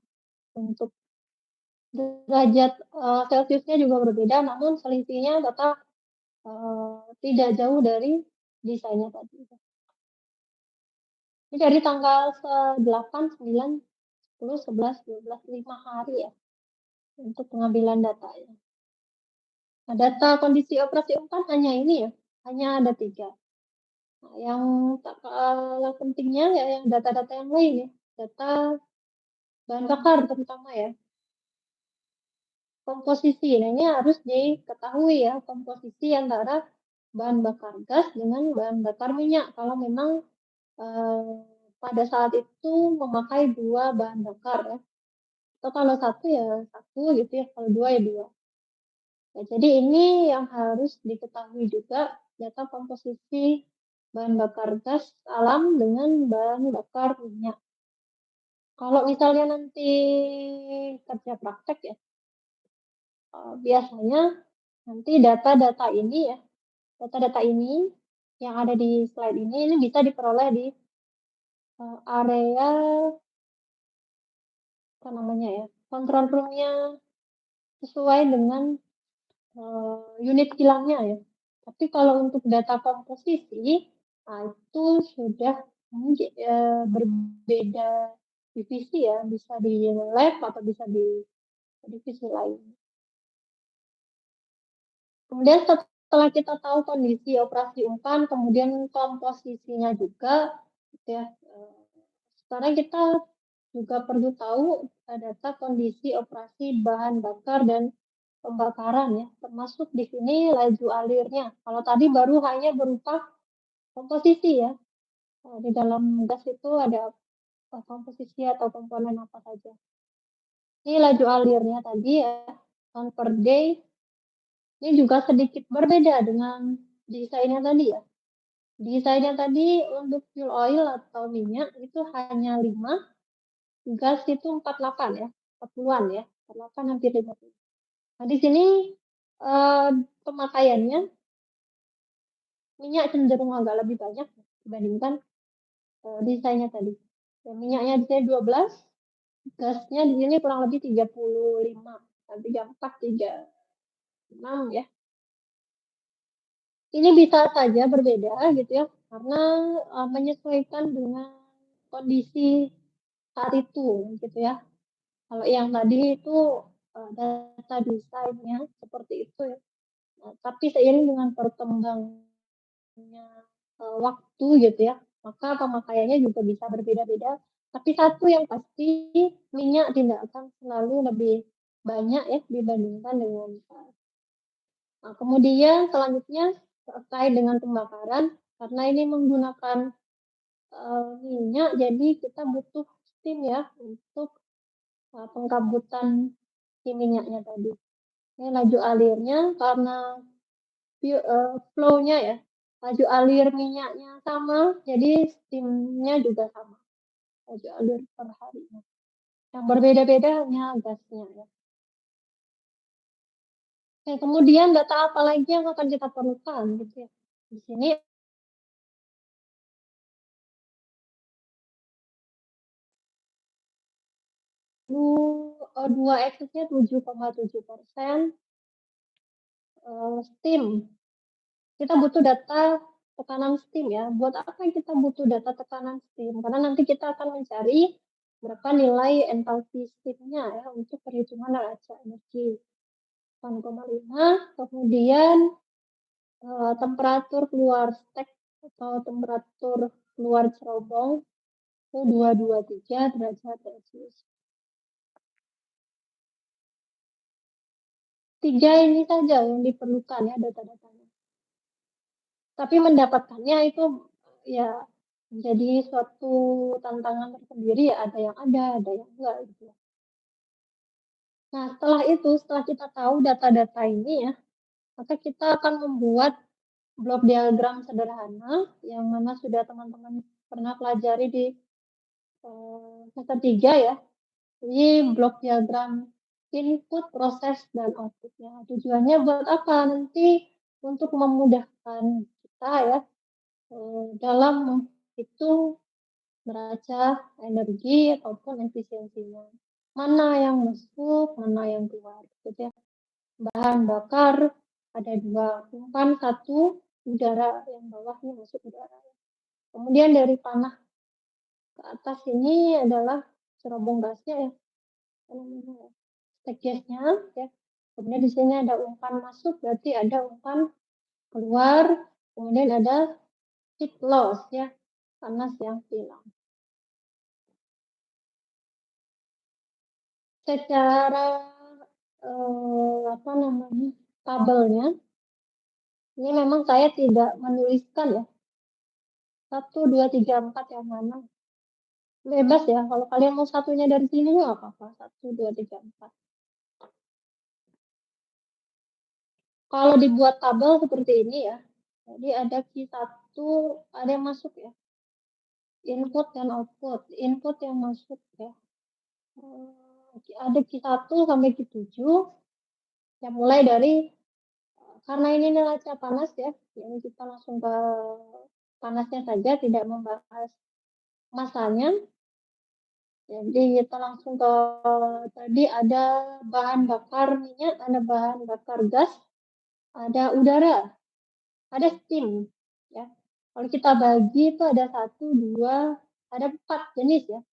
untuk derajat Celciusnya juga berbeda, namun selisihnya tetap tidak jauh dari desainnya tadi. Ini dari tanggal 8, 9, 10, 11, 12, 5 hari ya untuk pengambilan datanya. Nah, data kondisi operasi umpan hanya ini ya, hanya ada 3. Nah, yang tak kalah pentingnya ya yang data-data yang lain ya, data bahan bakar terutama ya. Komposisi, nah ini harus diketahui ya komposisi antara bahan bakar gas dengan bahan bakar minyak. Kalau memang pada saat itu memakai 2 bahan bakar ya. Atau kalau 1 ya 1 gitu ya, kalau 2 ya 2. Nah, jadi ini yang harus diketahui juga data komposisi bahan bakar gas alam dengan bahan bakar minyak. Kalau misalnya nanti kerja praktek ya, biasanya nanti data-data ini ya, data-data ini yang ada di slide ini bisa diperoleh di area apa namanya ya, control room-nya sesuai dengan unit kilangnya ya. Tapi kalau untuk data komposisi, nah itu sudah berbeda divisi ya, bisa di lab atau bisa di divisi lain. Kemudian setelah kita tahu kondisi operasi umpan, kemudian komposisinya juga, gitu ya. Sekarang kita juga perlu tahu data kondisi operasi bahan bakar dan pembakaran ya, termasuk di sini laju alirnya. Kalau tadi baru hanya berupa komposisi ya. Di dalam gas itu ada komposisi atau komponen apa saja. Ini laju alirnya tadi ya, ton per day. Ini juga sedikit berbeda dengan desainnya tadi ya. Desainnya tadi untuk fuel oil atau minyak itu hanya 5, gas itu 48 ya, 40-an ya, 48 hampir 50. Nah, di sini pemakaiannya minyak cenderung agak lebih banyak dibandingkan desainnya tadi. Dan minyaknya di sini 12, gasnya di sini kurang lebih 35, 34, 36 ya. Ini bisa saja berbeda gitu ya, karena menyesuaikan dengan kondisi saat itu gitu ya. Kalau yang tadi itu data desainnya seperti itu ya. Nah, tapi seiring dengan berkembangnya waktu gitu ya, maka pemakaiannya juga bisa berbeda-beda. Tapi satu yang pasti minyak tidak akan selalu lebih banyak ya dibandingkan dengan gas. Nah, kemudian selanjutnya terkait dengan pembakaran, karena ini menggunakan minyak, jadi kita butuh steam ya untuk pengkabutan si minyaknya tadi. Ini laju alirnya karena flow-nya ya, laju alir minyaknya sama, jadi steam-nya juga sama, laju alir per harinya. Yang berbeda-beda hanya gasnya ya. Oke, kemudian data apa lagi yang akan kita perlukan gitu ya. Di sini dua eksesnya 7,7%. Steam. Kita butuh data tekanan steam ya. Buat apa kita butuh data tekanan steam? Karena nanti kita akan mencari berapa nilai entalpi steamnya ya untuk perhitungan raca energi. 8,5. Kemudian temperatur keluar stek atau temperatur keluar cerobong itu 223 derajat Celcius. 3 ini saja yang diperlukan ya data-datanya. Tapi mendapatkannya itu ya menjadi suatu tantangan tersendiri ya, ada yang ada yang enggak gitu. Nah, setelah kita tahu data-data ini ya, maka kita akan membuat blok diagram sederhana yang mana sudah teman-teman pernah pelajari di semester 3 ya. Jadi blok diagram input, proses, dan outputnya. Tujuannya buat apa? Nanti untuk memudahkan kita ya dalam menghitung neraca energi ataupun efisiensinya. Mana yang masuk, mana yang keluar. Gitu ya. Bahan bakar ada 2, umpan 1, udara yang bawahnya masuk udara. Kemudian dari tanah ke atas ini adalah cerobong gasnya ya, stack gasnya ya. Kemudian di sini ada umpan masuk, berarti ada umpan keluar. Kemudian ada heat loss ya, panas yang hilang. Secara tabelnya ini memang saya tidak menuliskan ya 1, 2, 3, 4 yang mana, bebas ya, kalau kalian mau satunya dari sini nggak apa-apa, 1, 2, 3, 4. Kalau dibuat tabel seperti ini ya, jadi ada Q1 ada yang masuk ya, input dan output. Input yang masuk ya, ada Q1 sampai Q7 yang mulai dari, karena ini neraca panas ya, jadi kita langsung ke panasnya saja, tidak membahas masanya. Jadi kita langsung ke tadi ada bahan bakar minyak, ada bahan bakar gas, ada udara, ada steam ya. Kalau kita bagi itu ada 1, 2, ada 4 jenis ya.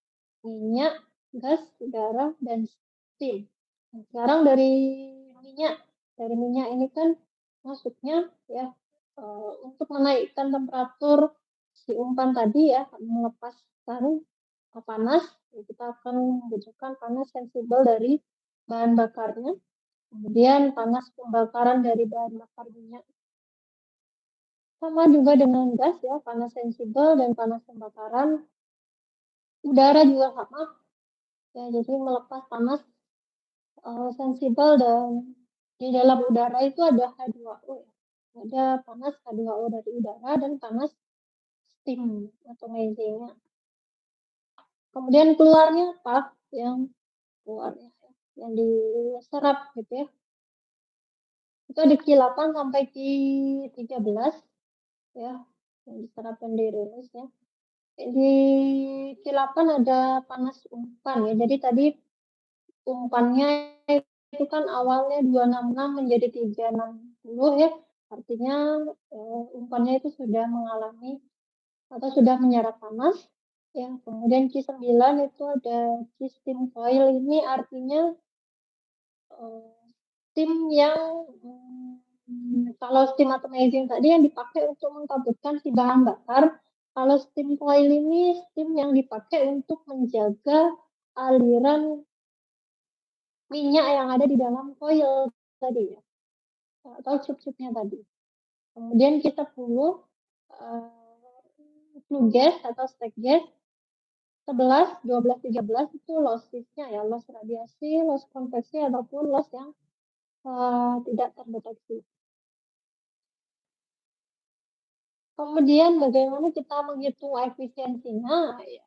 Minyak, gas, udara, dan steam. Nah, sekarang dari minyak ini kan masuknya ya untuk menaikkan temperatur si umpan tadi ya, melepaskan panas, ya kita akan membutuhkan panas sensibel dari bahan bakarnya. Kemudian panas pembakaran dari bahan bakar minyak. Sama juga dengan gas ya, panas sensibel dan panas pembakaran. Udara juga sama. Ya, jadi melepas panas sensibel, dan di dalam udara itu ada H2O ya. Ada panas H2O dari udara dan panas steam atau mesinnya. Kemudian keluarnya apa? Yang keluar ya, yang diserap gitu ya. Itu ada Q8 sampai Q13 ya, yang diserap dan dirilis ya. Di Q8 ada panas umpan ya. Jadi tadi umpannya itu kan awalnya 266 menjadi 360 ya. Artinya umpannya itu sudah mengalami atau sudah menyerap panas ya. Kemudian Q9 itu ada sistem coil, ini artinya steam yang kalau steam atomizing tadi yang dipakai untuk mengkabutkan si bahan bakar, kalau steam coil ini steam yang dipakai untuk menjaga aliran minyak yang ada di dalam coil tadi ya, atau cup-cupnya tadi. Kemudian kita perlu flue gas atau stack gas 11, 12, 13 itu lossesnya ya, loss radiasi, loss konveksi ataupun loss yang tidak terdeteksi. Kemudian bagaimana kita menghitung efisiensinya? Ya,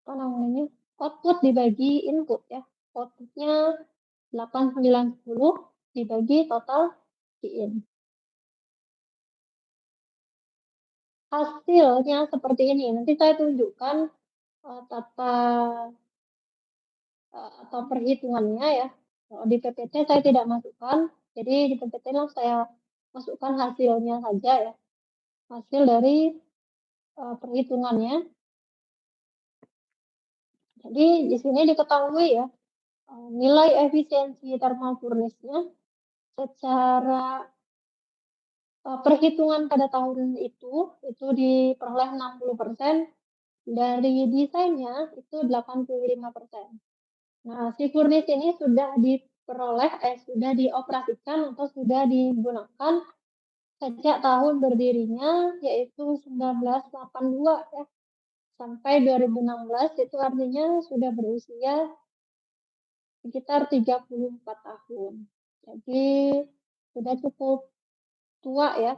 apa namanya? Output dibagi input ya. Outputnya 8, 9, 10 dibagi total in. Hasilnya seperti ini. Nanti saya tunjukkan tata atau perhitungannya ya. Di PPT saya tidak masukkan. Jadi di PPT saya masukkan hasilnya saja ya. Hasil dari perhitungannya. Jadi di sini diketahui ya, nilai efisiensi thermal furnace-nya secara perhitungan pada tahun itu diperoleh 60%, dari desainnya itu 85%. Nah, si furnace ini sudah sudah dioperasikan atau sudah digunakan sejak tahun berdirinya, yaitu 1982 ya, sampai 2016, itu artinya sudah berusia sekitar 34 tahun. Jadi sudah cukup tua ya.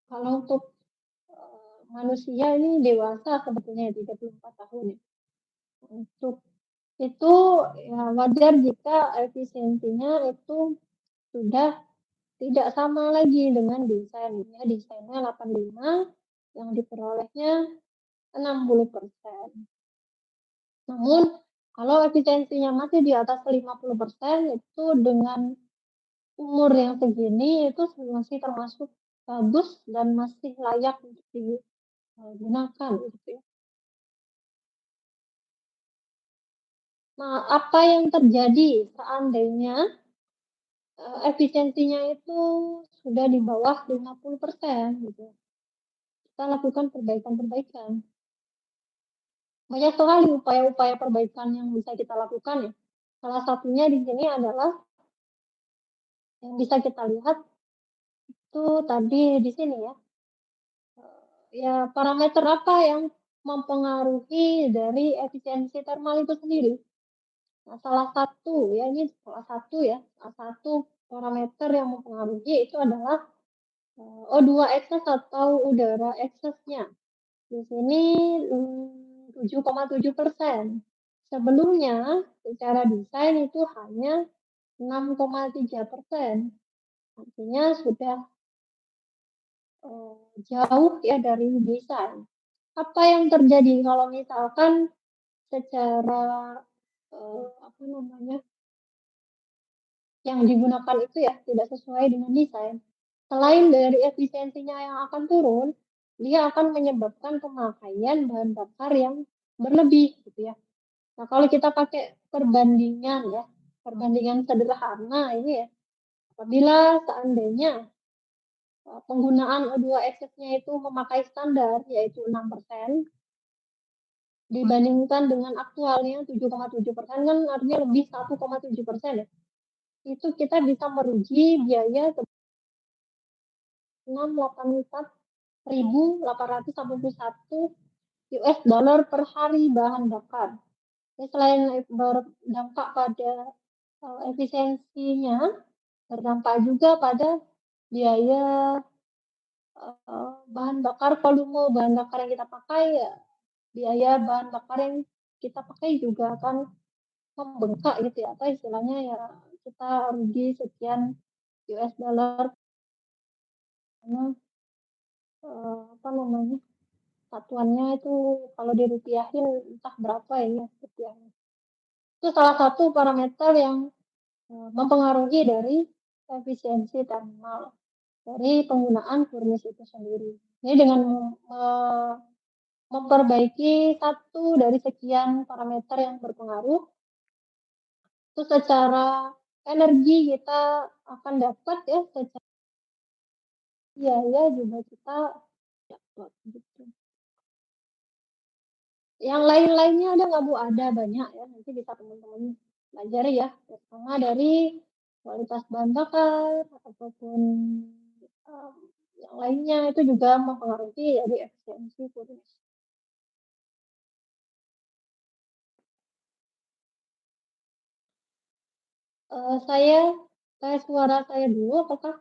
Kalau untuk manusia ini dewasa sebetulnya 34 tahun ya. Untuk itu ya wajar jika efisiensinya itu sudah tidak sama lagi dengan desain. Ya, desainnya 85, yang diperolehnya 60%. Namun kalau efisiensinya masih di atas 50% itu dengan umur yang segini itu masih termasuk bagus dan masih layak untuk digunakan gitu ya. Nah, apa yang terjadi seandainya efisiensinya itu sudah di bawah 50% gitu. Kita lakukan perbaikan-perbaikan. Banyak sekali upaya-upaya perbaikan yang bisa kita lakukan ya. Salah satunya di sini adalah yang bisa kita lihat itu tadi di sini ya. Ya parameter apa yang mempengaruhi dari efisiensi thermal itu sendiri. Nah, salah satu ya ini salah satu parameter yang mempengaruhi itu adalah O2 excess atau udara excess-nya. Di sini 7,7%. Sebelumnya secara desain itu hanya 6,3%. Artinya sudah jauh ya dari desain. Apa yang terjadi kalau misalkan secara apa namanya yang digunakan itu ya tidak sesuai dengan desain. Selain dari efisiensinya yang akan turun, dia akan menyebabkan pemakaian bahan bakar yang berlebih gitu ya. Nah, kalau kita pakai perbandingan ya, perbandingan sederhana ini ya, apabila seandainya penggunaan O2 excess-nya itu memakai standar yaitu 6%, dibandingkan dengan aktualnya 7,7% kan artinya lebih 1,7% ya. Itu kita bisa merugi biaya 684.881 US dollar per hari bahan bakar. Jadi selain berdampak pada efisiensinya, berdampak juga pada biaya bahan bakar, volume bahan bakar yang kita pakai, ya, biaya bahan bakar yang kita pakai juga akan membengkak gitu ya, atau istilahnya ya kita rugi sekian US dollar karena apa namanya satuannya itu kalau dirupiahin entah berapa ya rupiahnya. Itu salah satu parameter yang mempengaruhi dari efisiensi thermal dari penggunaan furnace itu sendiri. Jadi dengan memperbaiki satu dari sekian parameter yang berpengaruh, itu secara energi kita akan dapat ya, secara biaya juga kita dapat gitu. Yang lain-lainnya ada nggak Bu? Ada banyak ya, nanti bisa teman-teman pelajari ya, pertama dari kualitas bahan bakar ataupun yang lainnya itu juga mempengaruhi dari efisiensi furnace. Saya tes suara saya dulu apakah?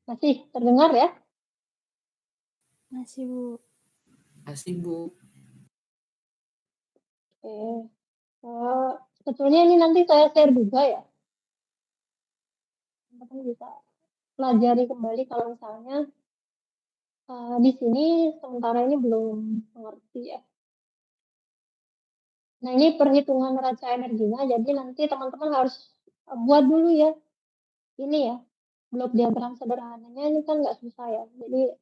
Masih terdengar ya? Masih, Bu. Masih, Bu. Oke. Sebetulnya ini nanti saya share juga ya. Teman-teman bisa pelajari kembali kalau misalnya di sini sementara ini belum mengerti ya. Nah, ini perhitungan neraca energinya, jadi nanti teman-teman harus buat dulu ya. Ini ya, blok diagram sederhananya ini kan nggak susah ya. Jadi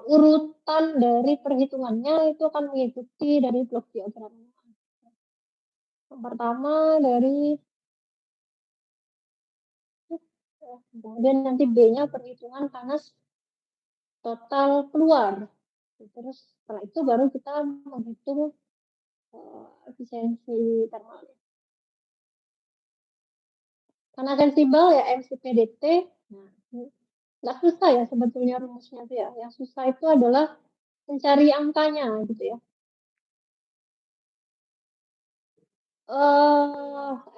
urutan dari perhitungannya itu akan mengikuti dari blok diagramnya. Yang pertama dari kemudian nanti B-nya perhitungan panas total keluar. Terus setelah itu baru kita menghitung efisiensi termalnya. Karena sensibel ya MCPDT, nah, nggak susah ya sebetulnya rumusnya tuh ya. Yang susah itu adalah mencari angkanya gitu ya.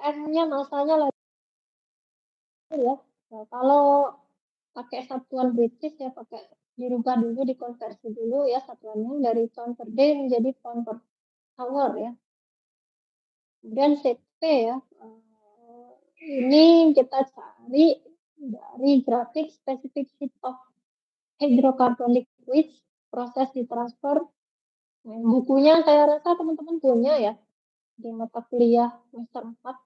N-nya masanya lagi ya. Nah, kalau pakai satuan British ya pakai dirubah dulu, dikonversi dulu ya satuannya dari pound per day menjadi pound per hour ya. Kemudian CP ya. Ini kita cari dari grafik specific heat of hydrocarbon liquids proses ditransfer. Nah, bukunya saya rasa teman-teman punya ya di mata kuliah semester 4.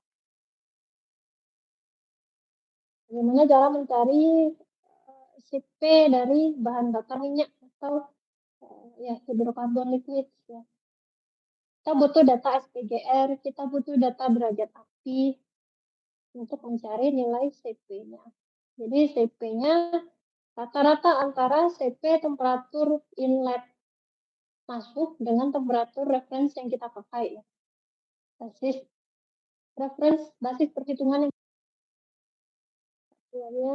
Bagaimana cara mencari CP dari bahan bakar minyak atau ya hidrokarbon liquid ya. Kita butuh data SPGR, kita butuh data derajat api untuk mencari nilai CP-nya. Jadi CP-nya rata-rata antara CP temperatur inlet masuk dengan temperatur reference yang kita pakai ya. Basis perhitungan yang sebenarnya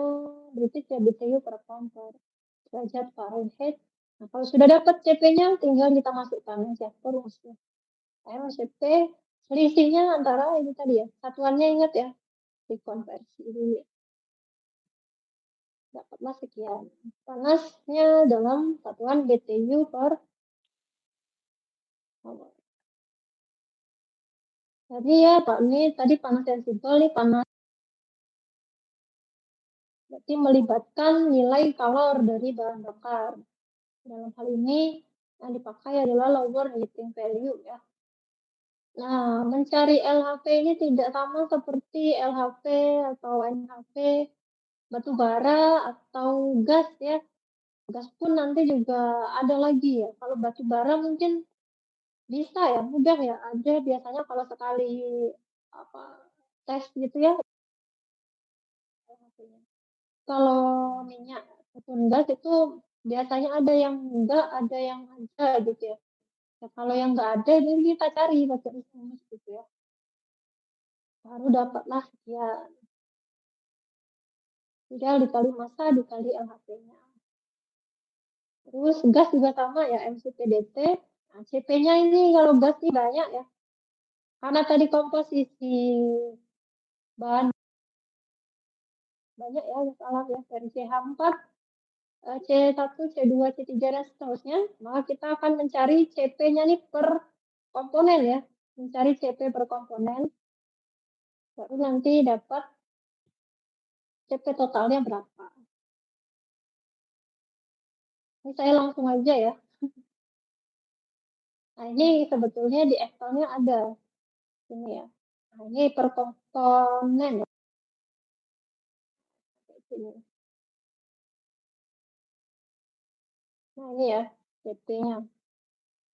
British ya BTU per pound per derajat Fahrenheit. Nah, kalau sudah dapat CP-nya tinggal kita masukkan aja ke rumusnya. CP selisihnya antara ini tadi ya, satuannya ingat ya, dikonversi dulu. Dapatlah sekian. Panasnya dalam satuan BTU per hour. Jadi ya Pak, ini tadi panas sensibel nih, panas. Berarti melibatkan nilai kalor dari bahan bakar. Dalam hal ini yang dipakai adalah lower heating value ya. Nah, mencari LHV ini tidak sama seperti LHV atau NHV batu bara atau gas ya. Gas pun nanti juga ada lagi ya. Kalau batu bara mungkin bisa ya, mudah ya. Ada biasanya kalau sekali apa tes gitu ya. Kalau minyak ataupun gas itu biasanya ada yang enggak, ada yang ada gitu ya. Ya, kalau yang enggak ada, jadi kita cari pakai rumus gitu ya. Baru dapatlah sekian. Tinggal dikali massa, dikali LHP-nya. Terus gas juga sama ya, MCPDT. Nah, CP-nya ini kalau gas sih banyak ya. Karena tadi komposisi bahan banyak ya, salah ya, dari CH4, C1, C2, C3, dan seterusnya. Maka kita akan mencari CP-nya nih per komponen ya. Mencari CP per komponen. Baru nanti dapat CP totalnya berapa. Ini saya langsung aja ya. Nah, ini sebetulnya di Excel-nya ada. Ini ya. Nah, ini per komponen ya. Sini. Nah, ini ya CP-nya.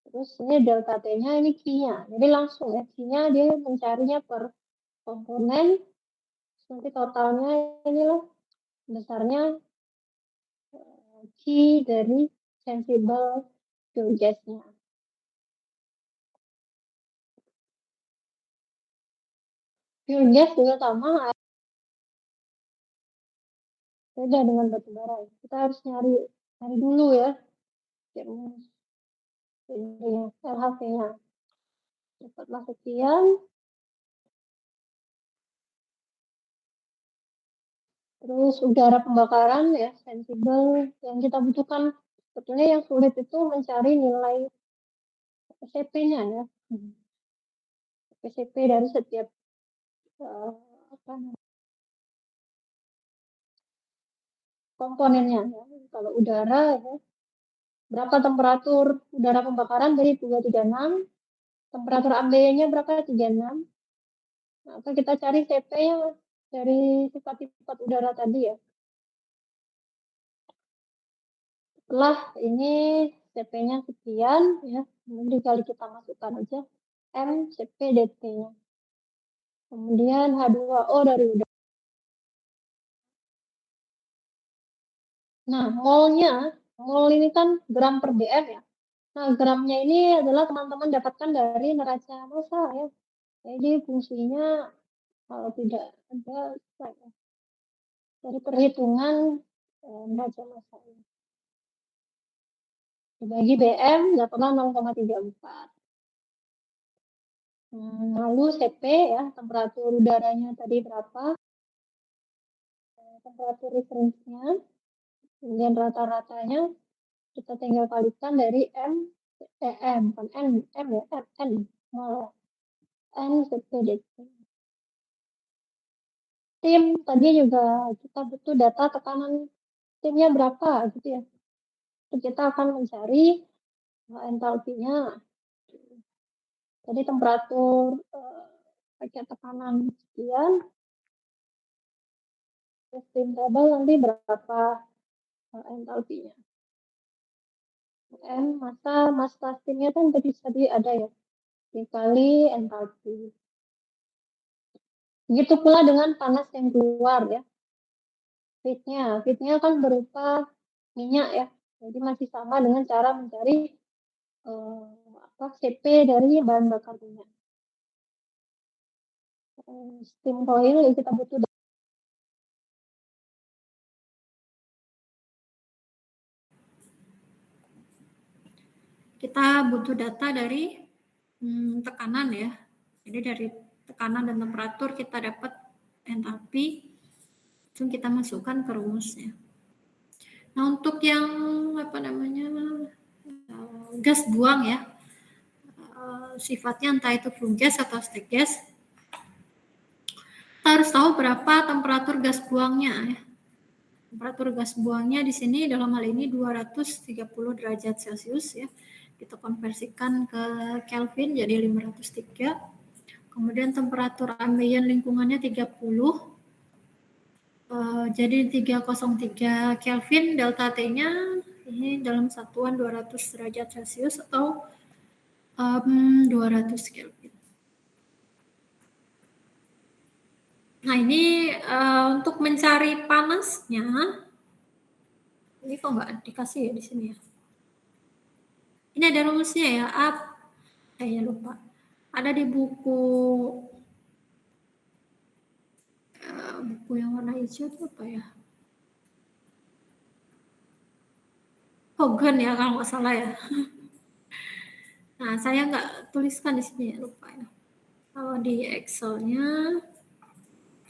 Terus ini delta T-nya, ini Q-nya. Jadi langsung ya, Q-nya dia mencarinya per komponen. Nanti totalnya inilah besarnya Q dari sensible fuel gas-nya. Fuel gas juga sama, beda dengan batu bara. Kita harus nyari dulu ya. Ini LHV-nya. Dapatlah sekian. Terus udara pembakaran ya, sensible yang kita butuhkan. Sebetulnya yang sulit itu mencari nilai CP-nya ya. CP dari setiap komponennya ya. Kalau udara ya, berapa temperatur udara pembakaran dari 236, temperatur ambien-nya berapa 36. Maka kita cari CP-nya dari sifat-sifat udara tadi ya. Setelah ini CP-nya sekian ya, kemudian kali kita masukkan aja MCPDT-nya. Kemudian H2O dari udara. Nah, mol ini kan gram per dm ya. Nah, gramnya ini adalah teman-teman dapatkan dari neraca massa ya. Jadi fungsinya kalau tidak ada dari perhitungan neraca massa ini. Dibagi BM dapatlah 0,34. Lalu CP ya, temperatur udaranya tadi berapa? Temperatur referensinya, kemudian rata-ratanya kita tinggal kalikan dari bukan N ya, N, N CP DT. Tim tadi juga kita butuh data tekanan timnya berapa gitu ya. Kita akan mencari entalpinya. Jadi temperatur pakai tekanan sekian, steam table nanti berapa entalpinya. Massa steamnya kan tadi ada ya, dikali entalpi. Begitu pula dengan panas yang keluar ya. Feednya kan berupa minyak ya. Jadi masih sama dengan cara mencari CP dari bahan bakar minyak. Steam coil yang kita butuh. Kita butuh data dari tekanan ya. Jadi dari tekanan dan temperatur kita dapat entalpi, itu kita masukkan ke rumusnya. Nah, untuk yang gas buang ya, sifatnya entah itu flue gas atau stack gas, kita harus tahu berapa temperatur gas buangnya ya. Temperatur gas buangnya di sini dalam hal ini 230 derajat Celcius ya. Kita konversikan ke Kelvin jadi 503. Kemudian temperatur ambien lingkungannya 30. Jadi 303 Kelvin, delta T-nya ini dalam satuan 200 derajat Celcius atau 200 Kelvin. Nah, ini untuk mencari panasnya, ini kok nggak dikasih ya di sini ya? Ini ada rumusnya ya, saya lupa. Ada di buku yang warna hijau itu apa ya? Hogan ya kalau nggak salah ya. Nah, saya nggak tuliskan di sini ya, lupa ya. Kalau di Excel-nya,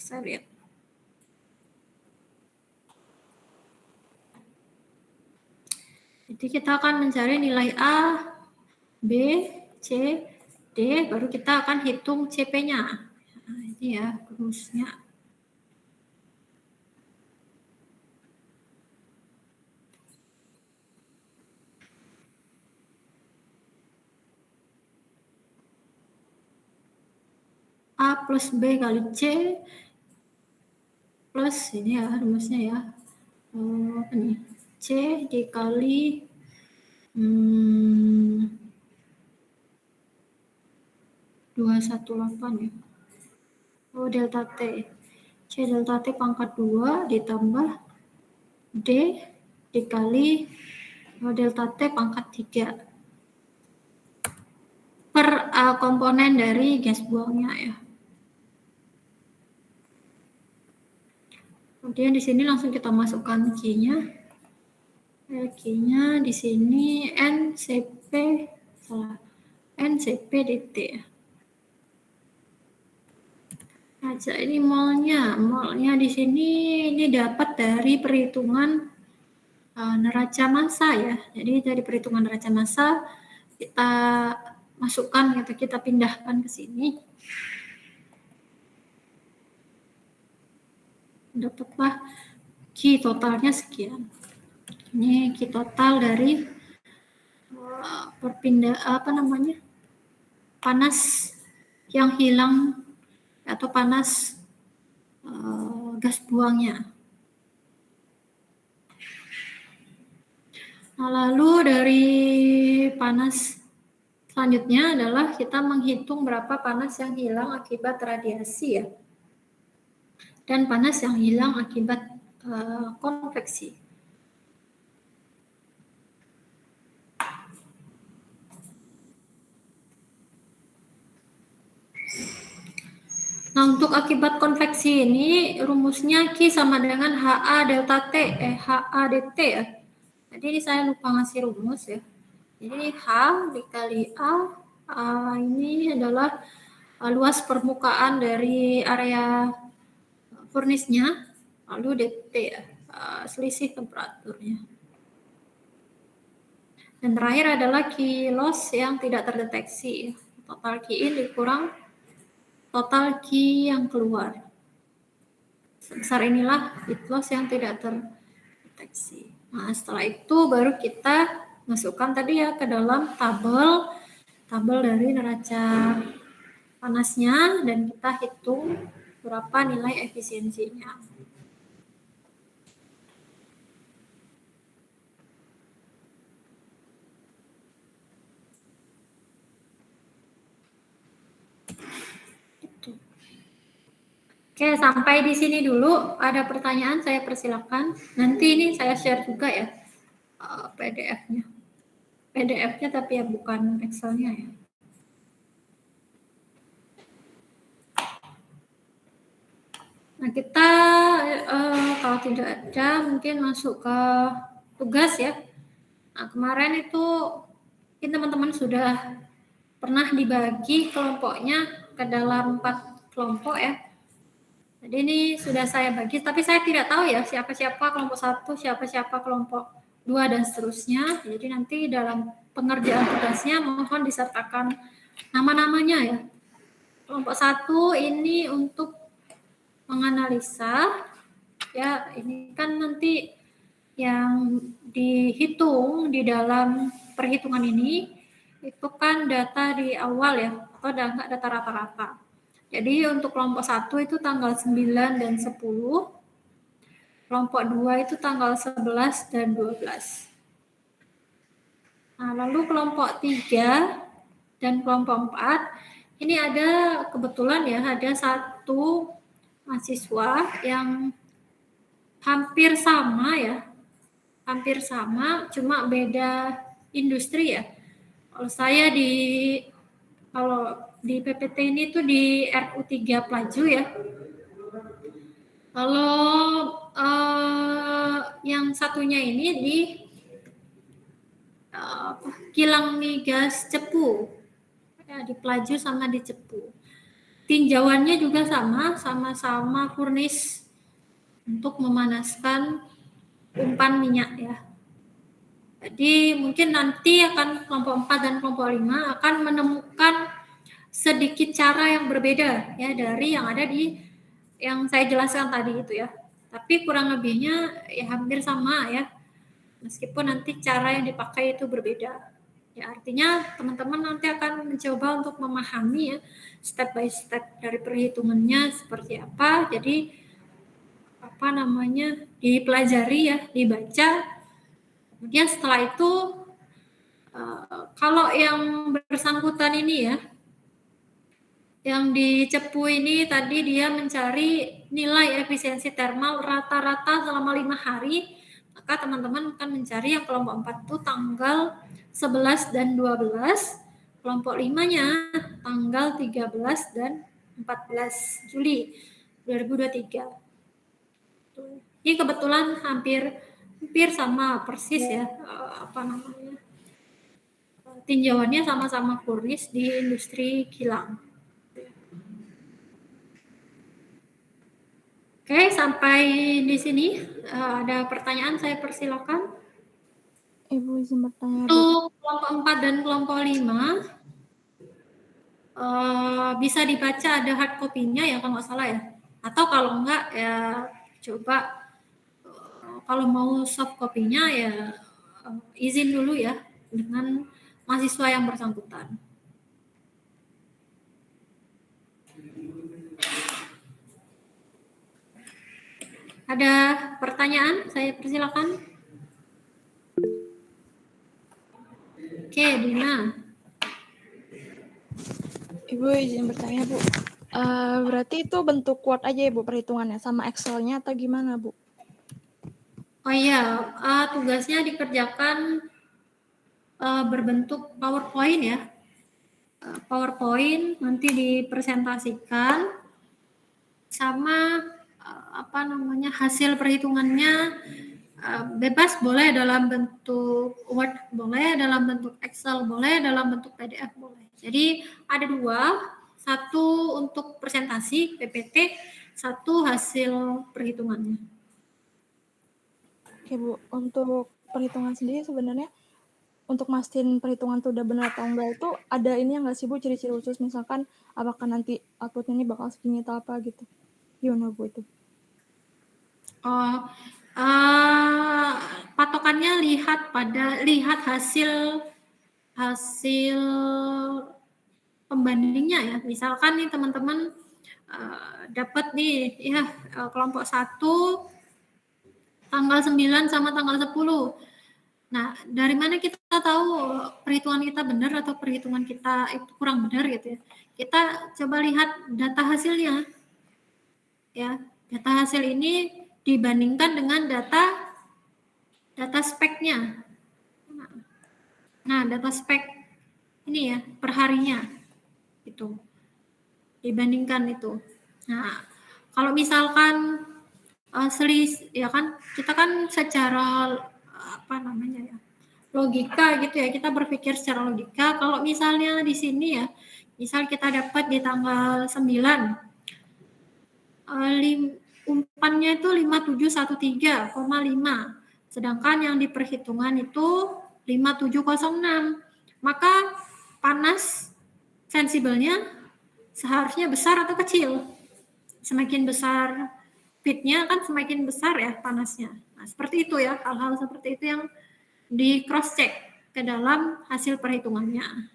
saya lihat. Jadi kita akan mencari nilai A, B, C, D, baru kita akan hitung CP-nya. Nah, ini ya rumusnya. A plus B kali C plus ini ya rumusnya ya. Apa nih? C dikali 218 ya. Delta T. C delta T pangkat 2 ditambah D dikali delta T pangkat 3 per komponen dari gas buangnya ya. Kemudian di sini langsung kita masukkan Q-nya. Q-nya di sini NCP dt. Nah, ini molnya di sini ini dapat dari perhitungan neraca massa ya. Jadi dari perhitungan neraca massa kita masukkan gitu, kita pindahkan ke sini. Dapatlah Q totalnya sekian. Ini Q total dari panas yang hilang atau panas gas buangnya. Nah, lalu dari panas selanjutnya adalah kita menghitung berapa panas yang hilang akibat radiasi ya, dan panas yang hilang akibat konveksi. Nah, untuk akibat konveksi ini rumusnya Q sama dengan HA delta T, HA dt ya. Jadi ini saya lupa ngasih rumus ya. Jadi H dikali A ini adalah luas permukaan dari area furnace-nya, lalu dt ya, selisih temperaturnya. Dan terakhir adalah Q loss yang tidak terdeteksi. Total Q in dikurang total Q yang keluar. Sebesar inilah heat loss yang tidak terdeteksi. Nah, setelah itu baru kita masukkan tadi ya ke dalam tabel dari neraca panasnya dan kita hitung berapa nilai efisiensinya. Oke, sampai di sini dulu. Ada pertanyaan, saya persilakan. Nanti ini saya share juga ya PDF-nya. PDF-nya tapi ya bukan Excel-nya ya. Nah, kita kalau tidak ada mungkin masuk ke tugas ya. Nah, kemarin itu mungkin teman-teman sudah pernah dibagi kelompoknya ke dalam 4 kelompok ya. Jadi ini sudah saya bagi, tapi saya tidak tahu ya siapa-siapa kelompok 1, siapa-siapa kelompok 2 dan seterusnya. Jadi nanti dalam pengerjaan tugasnya mohon disertakan nama-namanya ya. Kelompok 1 ini untuk menganalisa ya, ini kan nanti yang dihitung di dalam perhitungan ini itu kan data di awal ya, atau data rata-rata. Jadi untuk kelompok 1 itu tanggal 9 dan 10, kelompok 2 itu tanggal 11 dan 12. Nah, lalu kelompok 3 dan kelompok 4, ini ada kebetulan ya, ada satu mahasiswa yang hampir sama ya, hampir sama, cuma beda industri ya. Kalau di PPT ini tuh di RU3 Pelaju ya. Kalau yang satunya ini di kilang migas Cepu. Ya, di Pelaju sama di Cepu. Tinjauannya juga sama-sama furnace untuk memanaskan umpan minyak ya. Jadi mungkin nanti akan kelompok 4 dan kelompok 5 akan menemukan sedikit cara yang berbeda ya dari yang ada di yang saya jelaskan tadi itu ya. Tapi kurang lebihnya ya hampir sama ya. Meskipun nanti cara yang dipakai itu berbeda. Ya artinya teman-teman nanti akan mencoba untuk memahami ya step by step dari perhitungannya seperti apa. Jadi dipelajari ya, dibaca. Kemudian setelah itu kalau yang bersangkutan ini ya, yang di Cepu ini tadi dia mencari nilai efisiensi termal rata-rata selama 5 hari, maka teman-teman akan mencari yang kelompok 4 itu tanggal 11 dan 12, kelompok 5-nya tanggal 13 dan 14 Juli 2023. Ini kebetulan hampir sama persis ya, tinjauannya sama-sama furnace di industri kilang. Oke, sampai di sini ada pertanyaan, saya persilakan. Ibu izin bertanya. Untuk kelompok 4 dan kelompok 5 bisa dibaca, ada hard copy-nya ya kalau nggak salah ya. Atau kalau enggak ya coba kalau mau soft copy-nya ya izin dulu ya dengan mahasiswa yang bersangkutan. Ada pertanyaan? Saya persilakan. Oke, Dina. Ibu izin bertanya, Bu. Berarti itu bentuk Word aja ya, Bu, perhitungannya sama Excel-nya atau gimana, Bu? Oh iya, tugasnya dikerjakan berbentuk PowerPoint ya. PowerPoint nanti dipresentasikan. sama hasil perhitungannya bebas, boleh dalam bentuk Word, boleh dalam bentuk Excel, boleh dalam bentuk PDF, boleh. Jadi ada dua, satu untuk presentasi PPT, satu hasil perhitungannya. Oke Bu, untuk perhitungan sendiri sebenarnya untuk mastiin perhitungan itu udah benar atau enggak itu ada ini nggak sih Bu, ciri-ciri khusus, misalkan apakah nanti outputnya ini bakal segini atau apa gitu? Gimana Bu itu? Patokannya lihat hasil pembandingnya ya. Misalkan nih teman-teman dapat nih ya kelompok 1 tanggal 9 sama tanggal 10. Nah, dari mana kita tahu perhitungan kita benar atau perhitungan kita itu kurang benar gitu ya. Kita coba lihat data hasilnya. Ya, data hasil ini dibandingkan dengan data speknya. Nah, data spek ini ya per harinya itu dibandingkan itu. Nah, kalau misalkan ya kan kita kan secara logika gitu ya, kita berpikir secara logika. Kalau misalnya di sini ya, misal kita dapat di tanggal 9 umpannya itu 5713,5, sedangkan yang di perhitungan itu 5706, maka panas sensibelnya seharusnya besar atau kecil. Semakin besar pitnya kan semakin besar ya panasnya. Nah, seperti itu ya, hal-hal seperti itu yang di cross check ke dalam hasil perhitungannya.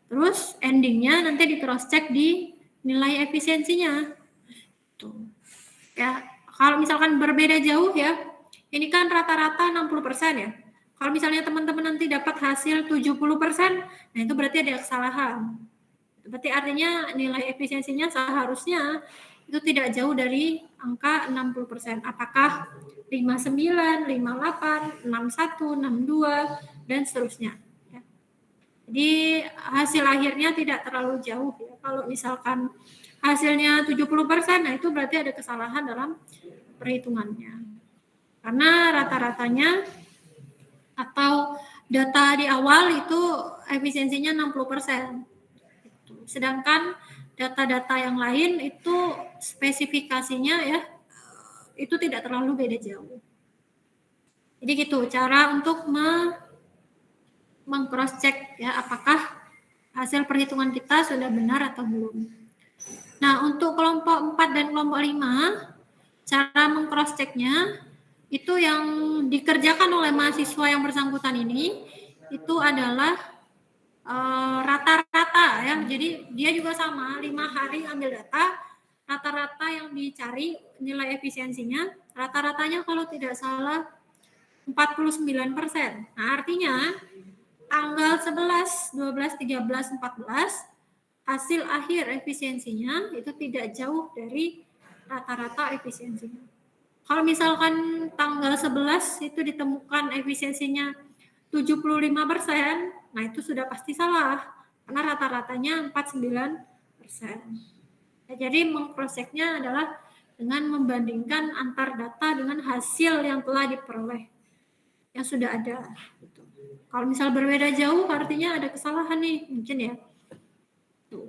Terus endingnya nanti di cross check di nilai efisiensinya. Tuh. Ya, kalau misalkan berbeda jauh ya, ini kan rata-rata 60% ya. Kalau misalnya teman-teman nanti dapat hasil 70%, nah itu berarti ada kesalahan. Berarti artinya nilai efisiensinya seharusnya itu tidak jauh dari angka 60%. Apakah 59, 58, 61, 62, dan seterusnya. Ya. Jadi hasil akhirnya tidak terlalu jauh ya. Kalau misalkan hasilnya 70%, nah itu berarti ada kesalahan dalam perhitungannya. Karena rata-ratanya atau data di awal itu efisiensinya 60%. Sedangkan data-data yang lain itu spesifikasinya ya itu tidak terlalu beda jauh. Jadi gitu cara untuk meng-cross check ya apakah hasil perhitungan kita sudah benar atau belum. Nah, untuk kelompok 4 dan kelompok 5, cara meng-cross check-nya itu yang dikerjakan oleh mahasiswa yang bersangkutan ini itu adalah rata-rata ya. Jadi dia juga sama 5 hari ambil data, rata-rata yang dicari nilai efisiensinya, rata-ratanya kalau tidak salah 49%. Nah, artinya tanggal 11, 12, 13, 14 hasil akhir efisiensinya itu tidak jauh dari rata-rata efisiensinya. Kalau misalkan tanggal 11 itu ditemukan efisiensinya 75%, nah itu sudah pasti salah karena rata-ratanya 49%. Ya, jadi meng-cross check-nya adalah dengan membandingkan antar data dengan hasil yang telah diperoleh yang sudah ada. Kalau misal berbeda jauh artinya ada kesalahan nih mungkin ya. Tuh.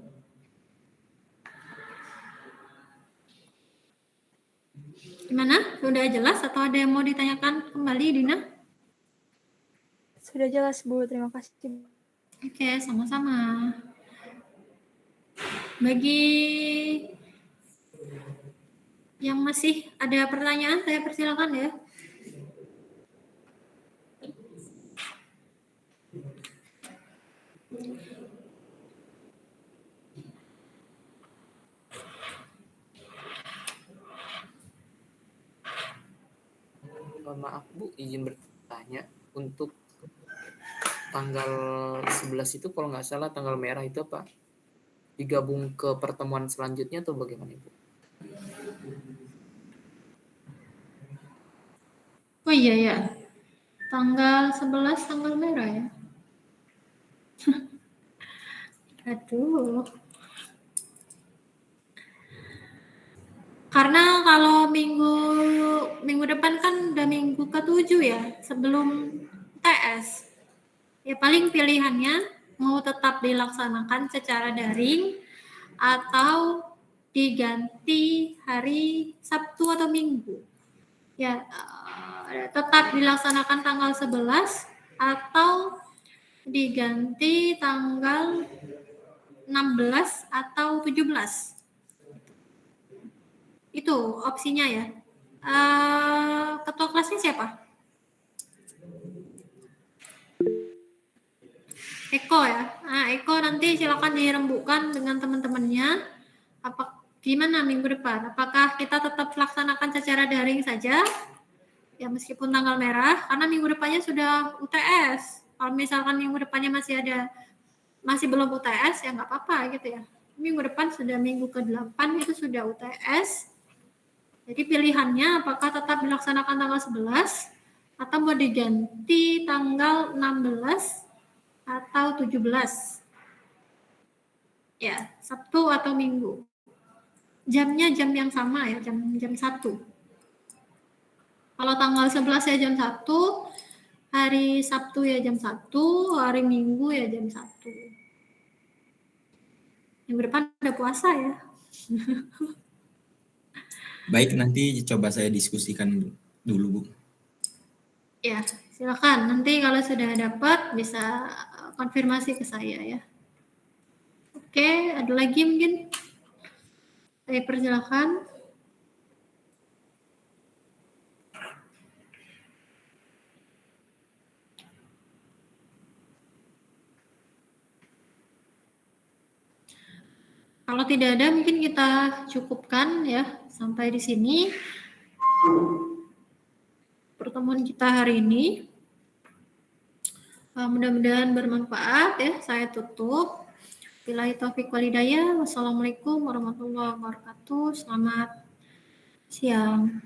Gimana? Sudah jelas atau ada yang mau ditanyakan kembali, Dina? Sudah jelas Bu, terima kasih. Oke, sama-sama. Bagi yang masih ada pertanyaan, saya persilakan ya. Maaf Bu, izin bertanya, untuk tanggal 11 itu kalau nggak salah tanggal merah itu apa? Digabung ke pertemuan selanjutnya atau bagaimana Bu? Oh iya ya, tanggal 11 tanggal merah ya. Aduh. Karena kalau minggu depan kan udah minggu ke-7 ya, sebelum UTS. Ya paling pilihannya mau tetap dilaksanakan secara daring atau diganti hari Sabtu atau Minggu. Ya, tetap dilaksanakan tanggal 11 atau diganti tanggal 16 atau 17. Itu opsinya ya. Ketua kelasnya siapa? Eko ya. Nah, Eko nanti silakan dirembukan dengan teman-temannya. Gimana minggu depan? Apakah kita tetap laksanakan secara daring saja? Ya meskipun tanggal merah, karena minggu depannya sudah UTS. Kalau misalkan minggu depannya masih belum UTS, ya nggak apa-apa gitu ya. Minggu depan sudah minggu ke-8 itu sudah UTS. Jadi pilihannya apakah tetap dilaksanakan tanggal 11 atau mau diganti tanggal 16 atau 17. Ya, Sabtu atau Minggu. Jamnya jam yang sama ya, jam 1. Kalau tanggal 11 ya jam 1, hari Sabtu ya jam 1, hari Minggu ya jam 1. Minggu depan ada puasa ya. Baik, nanti coba saya diskusikan dulu, Bu. Ya, silakan. Nanti kalau sudah dapat bisa konfirmasi ke saya ya. Oke, ada lagi mungkin? Saya persilakan. Kalau tidak ada, mungkin kita cukupkan ya sampai di sini pertemuan kita hari ini. Mudah-mudahan bermanfaat ya. Saya tutup. Billahi taufiq wal hidayah. Wassalamualaikum warahmatullahi wabarakatuh. Selamat siang.